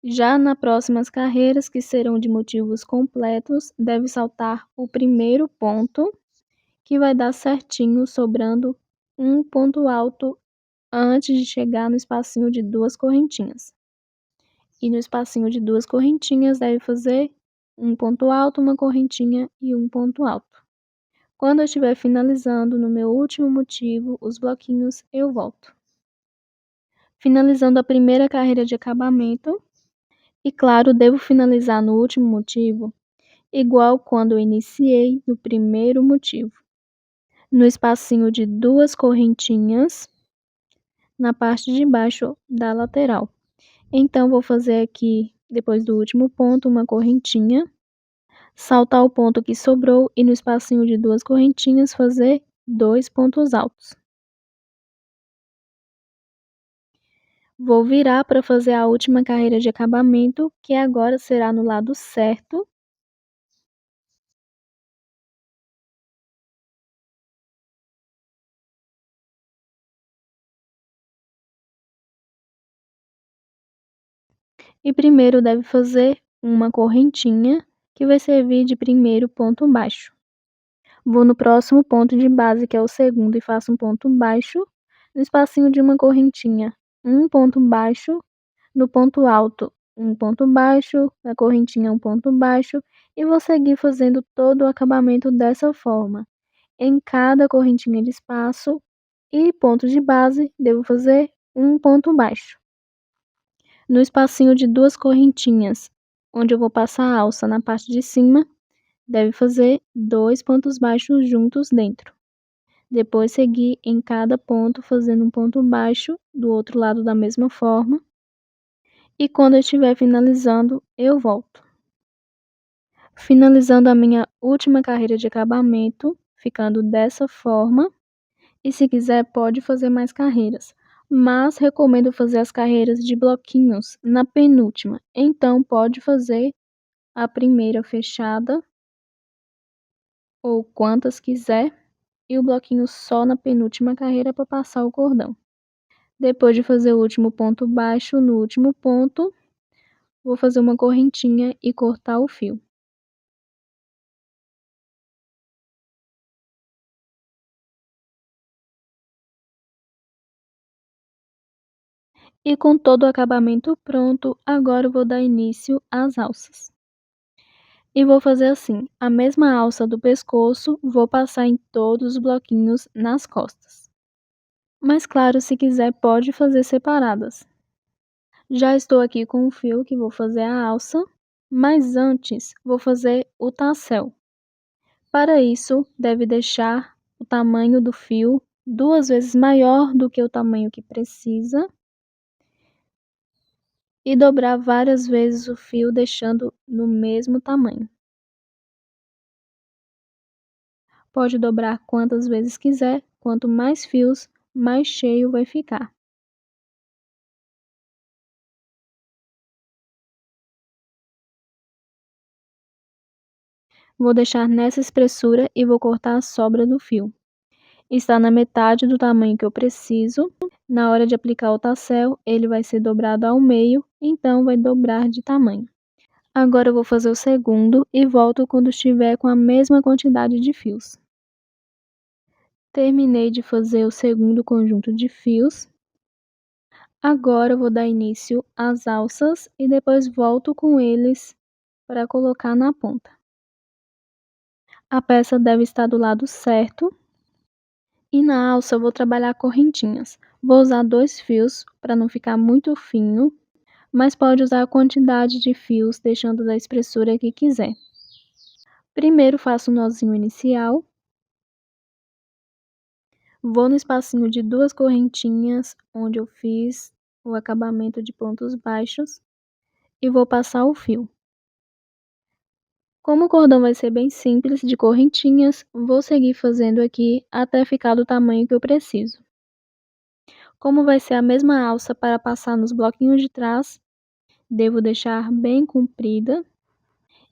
Já nas próximas carreiras, que serão de motivos completos, deve saltar o primeiro ponto, que vai dar certinho, sobrando um ponto alto antes de chegar no espacinho de 2 correntinhas. E no espacinho de 2 correntinhas, deve fazer um ponto alto, uma correntinha e um ponto alto. Quando eu estiver finalizando no meu último motivo os bloquinhos, eu volto. Finalizando a primeira carreira de acabamento, e claro, devo finalizar no último motivo, igual quando eu iniciei no primeiro motivo, no espacinho de 2 correntinhas na parte de baixo da lateral. Então, vou fazer aqui, depois do último ponto, uma correntinha, saltar o ponto que sobrou e no espacinho de 2 correntinhas fazer 2 pontos altos. Vou virar para fazer a última carreira de acabamento, que agora será no lado certo. E primeiro deve fazer uma correntinha, que vai servir de primeiro ponto baixo. Vou no próximo ponto de base, que é o segundo, e faço um ponto baixo, no espacinho de uma correntinha, um ponto baixo, no ponto alto, um ponto baixo, na correntinha um ponto baixo, e vou seguir fazendo todo o acabamento dessa forma. Em cada correntinha de espaço e ponto de base, devo fazer um ponto baixo. No espacinho de 2 correntinhas, onde eu vou passar a alça na parte de cima, deve fazer 2 pontos baixos juntos dentro. Depois seguir em cada ponto fazendo um ponto baixo do outro lado da mesma forma. E quando eu estiver finalizando, eu volto. Finalizando a minha última carreira de acabamento, ficando dessa forma. E se quiser pode fazer mais carreiras, mas recomendo fazer as carreiras de bloquinhos na penúltima. Então pode fazer a primeira fechada ou quantas quiser e o bloquinho só na penúltima carreira para passar o cordão. Depois de fazer o último ponto baixo, no último ponto, vou fazer uma correntinha e cortar o fio. E com todo o acabamento pronto, agora eu vou dar início às alças. E vou fazer assim, a mesma alça do pescoço, vou passar em todos os bloquinhos nas costas. Mas claro, se quiser pode fazer separadas. Já estou aqui com o fio que vou fazer a alça, mas antes vou fazer o tassel. Para isso, deve deixar o tamanho do fio 2 vezes maior do que o tamanho que precisa e dobrar várias vezes o fio deixando no mesmo tamanho. Pode dobrar quantas vezes quiser, quanto mais fios, mais cheio vai ficar. Vou deixar nessa espessura e vou cortar a sobra do fio. Está na metade do tamanho que eu preciso. Na hora de aplicar o tassel, ele vai ser dobrado ao meio, então vai dobrar de tamanho. Agora eu vou fazer o segundo e volto quando estiver com a mesma quantidade de fios. Terminei de fazer o segundo conjunto de fios. Agora eu vou dar início às alças e depois volto com eles para colocar na ponta. A peça deve estar do lado certo e na alça eu vou trabalhar correntinhas. Vou usar 2 fios para não ficar muito fino, mas pode usar a quantidade de fios deixando da espessura que quiser. Primeiro faço o nozinho inicial. Vou no espacinho de 2 correntinhas onde eu fiz o acabamento de pontos baixos e vou passar o fio. Como o cordão vai ser bem simples de correntinhas, vou seguir fazendo aqui até ficar do tamanho que eu preciso. Como vai ser a mesma alça para passar nos bloquinhos de trás, devo deixar bem comprida.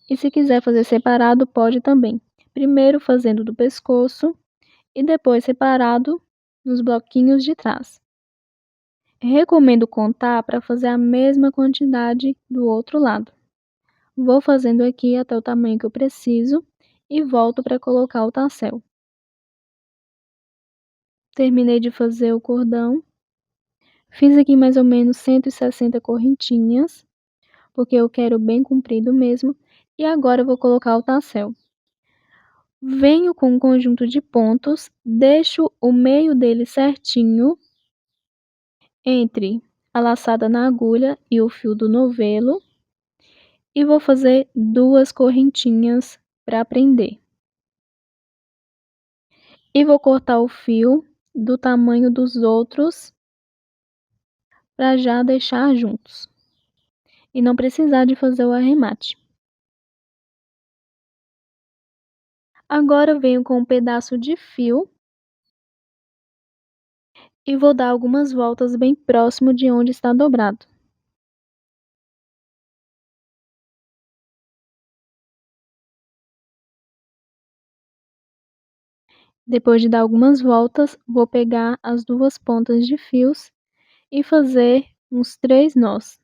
E se quiser fazer separado, pode também. Primeiro fazendo do pescoço e depois separado nos bloquinhos de trás. Recomendo contar para fazer a mesma quantidade do outro lado. Vou fazendo aqui até o tamanho que eu preciso e volto para colocar o tassel. Terminei de fazer o cordão. Fiz aqui mais ou menos 160 correntinhas, porque eu quero bem comprido mesmo. E agora eu vou colocar o tassel. Venho com um conjunto de pontos, deixo o meio dele certinho entre a laçada na agulha e o fio do novelo e vou fazer 2 correntinhas para prender. E vou cortar o fio do tamanho dos outros para já deixar juntos e não precisar de fazer o arremate. Agora venho com um pedaço de fio e vou dar algumas voltas bem próximo de onde está dobrado. Depois de dar algumas voltas, vou pegar as 2 pontas de fios e fazer uns 3 nós.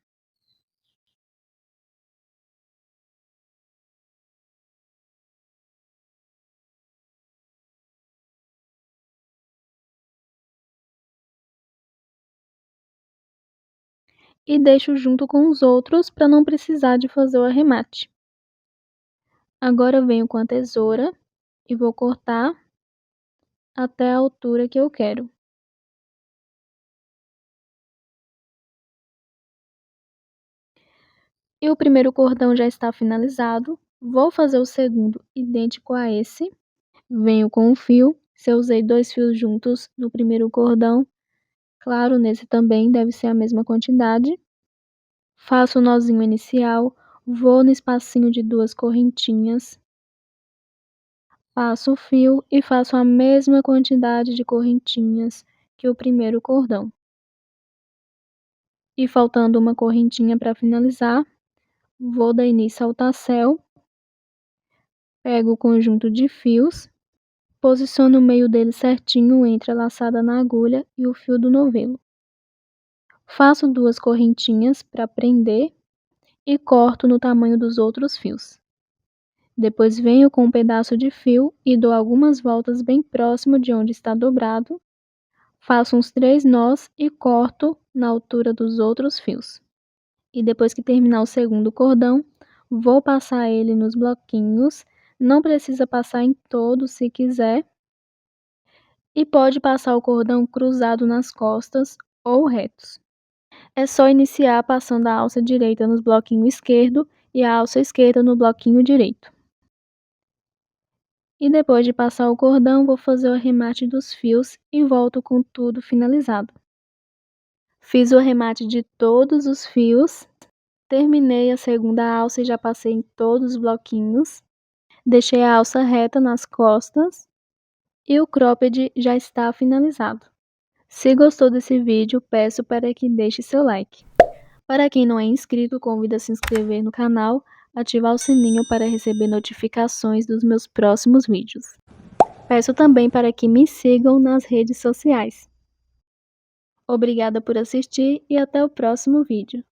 E deixo junto com os outros para não precisar de fazer o arremate. Agora venho com a tesoura e vou cortar até a altura que eu quero. E o primeiro cordão já está finalizado, vou fazer o segundo idêntico a esse. Venho com o fio, se eu usei 2 fios juntos no primeiro cordão, claro, nesse também deve ser a mesma quantidade. Faço o nozinho inicial, vou no espacinho de 2 correntinhas, passo o fio e faço a mesma quantidade de correntinhas que o primeiro cordão. E faltando uma correntinha para finalizar, vou dar início ao tassel, pego o conjunto de fios, posiciono o meio dele certinho entre a laçada na agulha e o fio do novelo. Faço 2 correntinhas para prender e corto no tamanho dos outros fios. Depois venho com um pedaço de fio e dou algumas voltas bem próximo de onde está dobrado. Faço uns 3 nós e corto na altura dos outros fios. E depois que terminar o segundo cordão, vou passar ele nos bloquinhos. Não precisa passar em todos se quiser. E pode passar o cordão cruzado nas costas ou retos. É só iniciar passando a alça direita no bloquinho esquerdo e a alça esquerda no bloquinho direito. E depois de passar o cordão, vou fazer o arremate dos fios e volto com tudo finalizado. Fiz o arremate de todos os fios, terminei a segunda alça e já passei em todos os bloquinhos. Deixei a alça reta nas costas e o cropped já está finalizado. Se gostou desse vídeo, peço para que deixe seu like. Para quem não é inscrito, convido a se inscrever no canal, ativar o sininho para receber notificações dos meus próximos vídeos. Peço também para que me sigam nas redes sociais. Obrigada por assistir e até o próximo vídeo.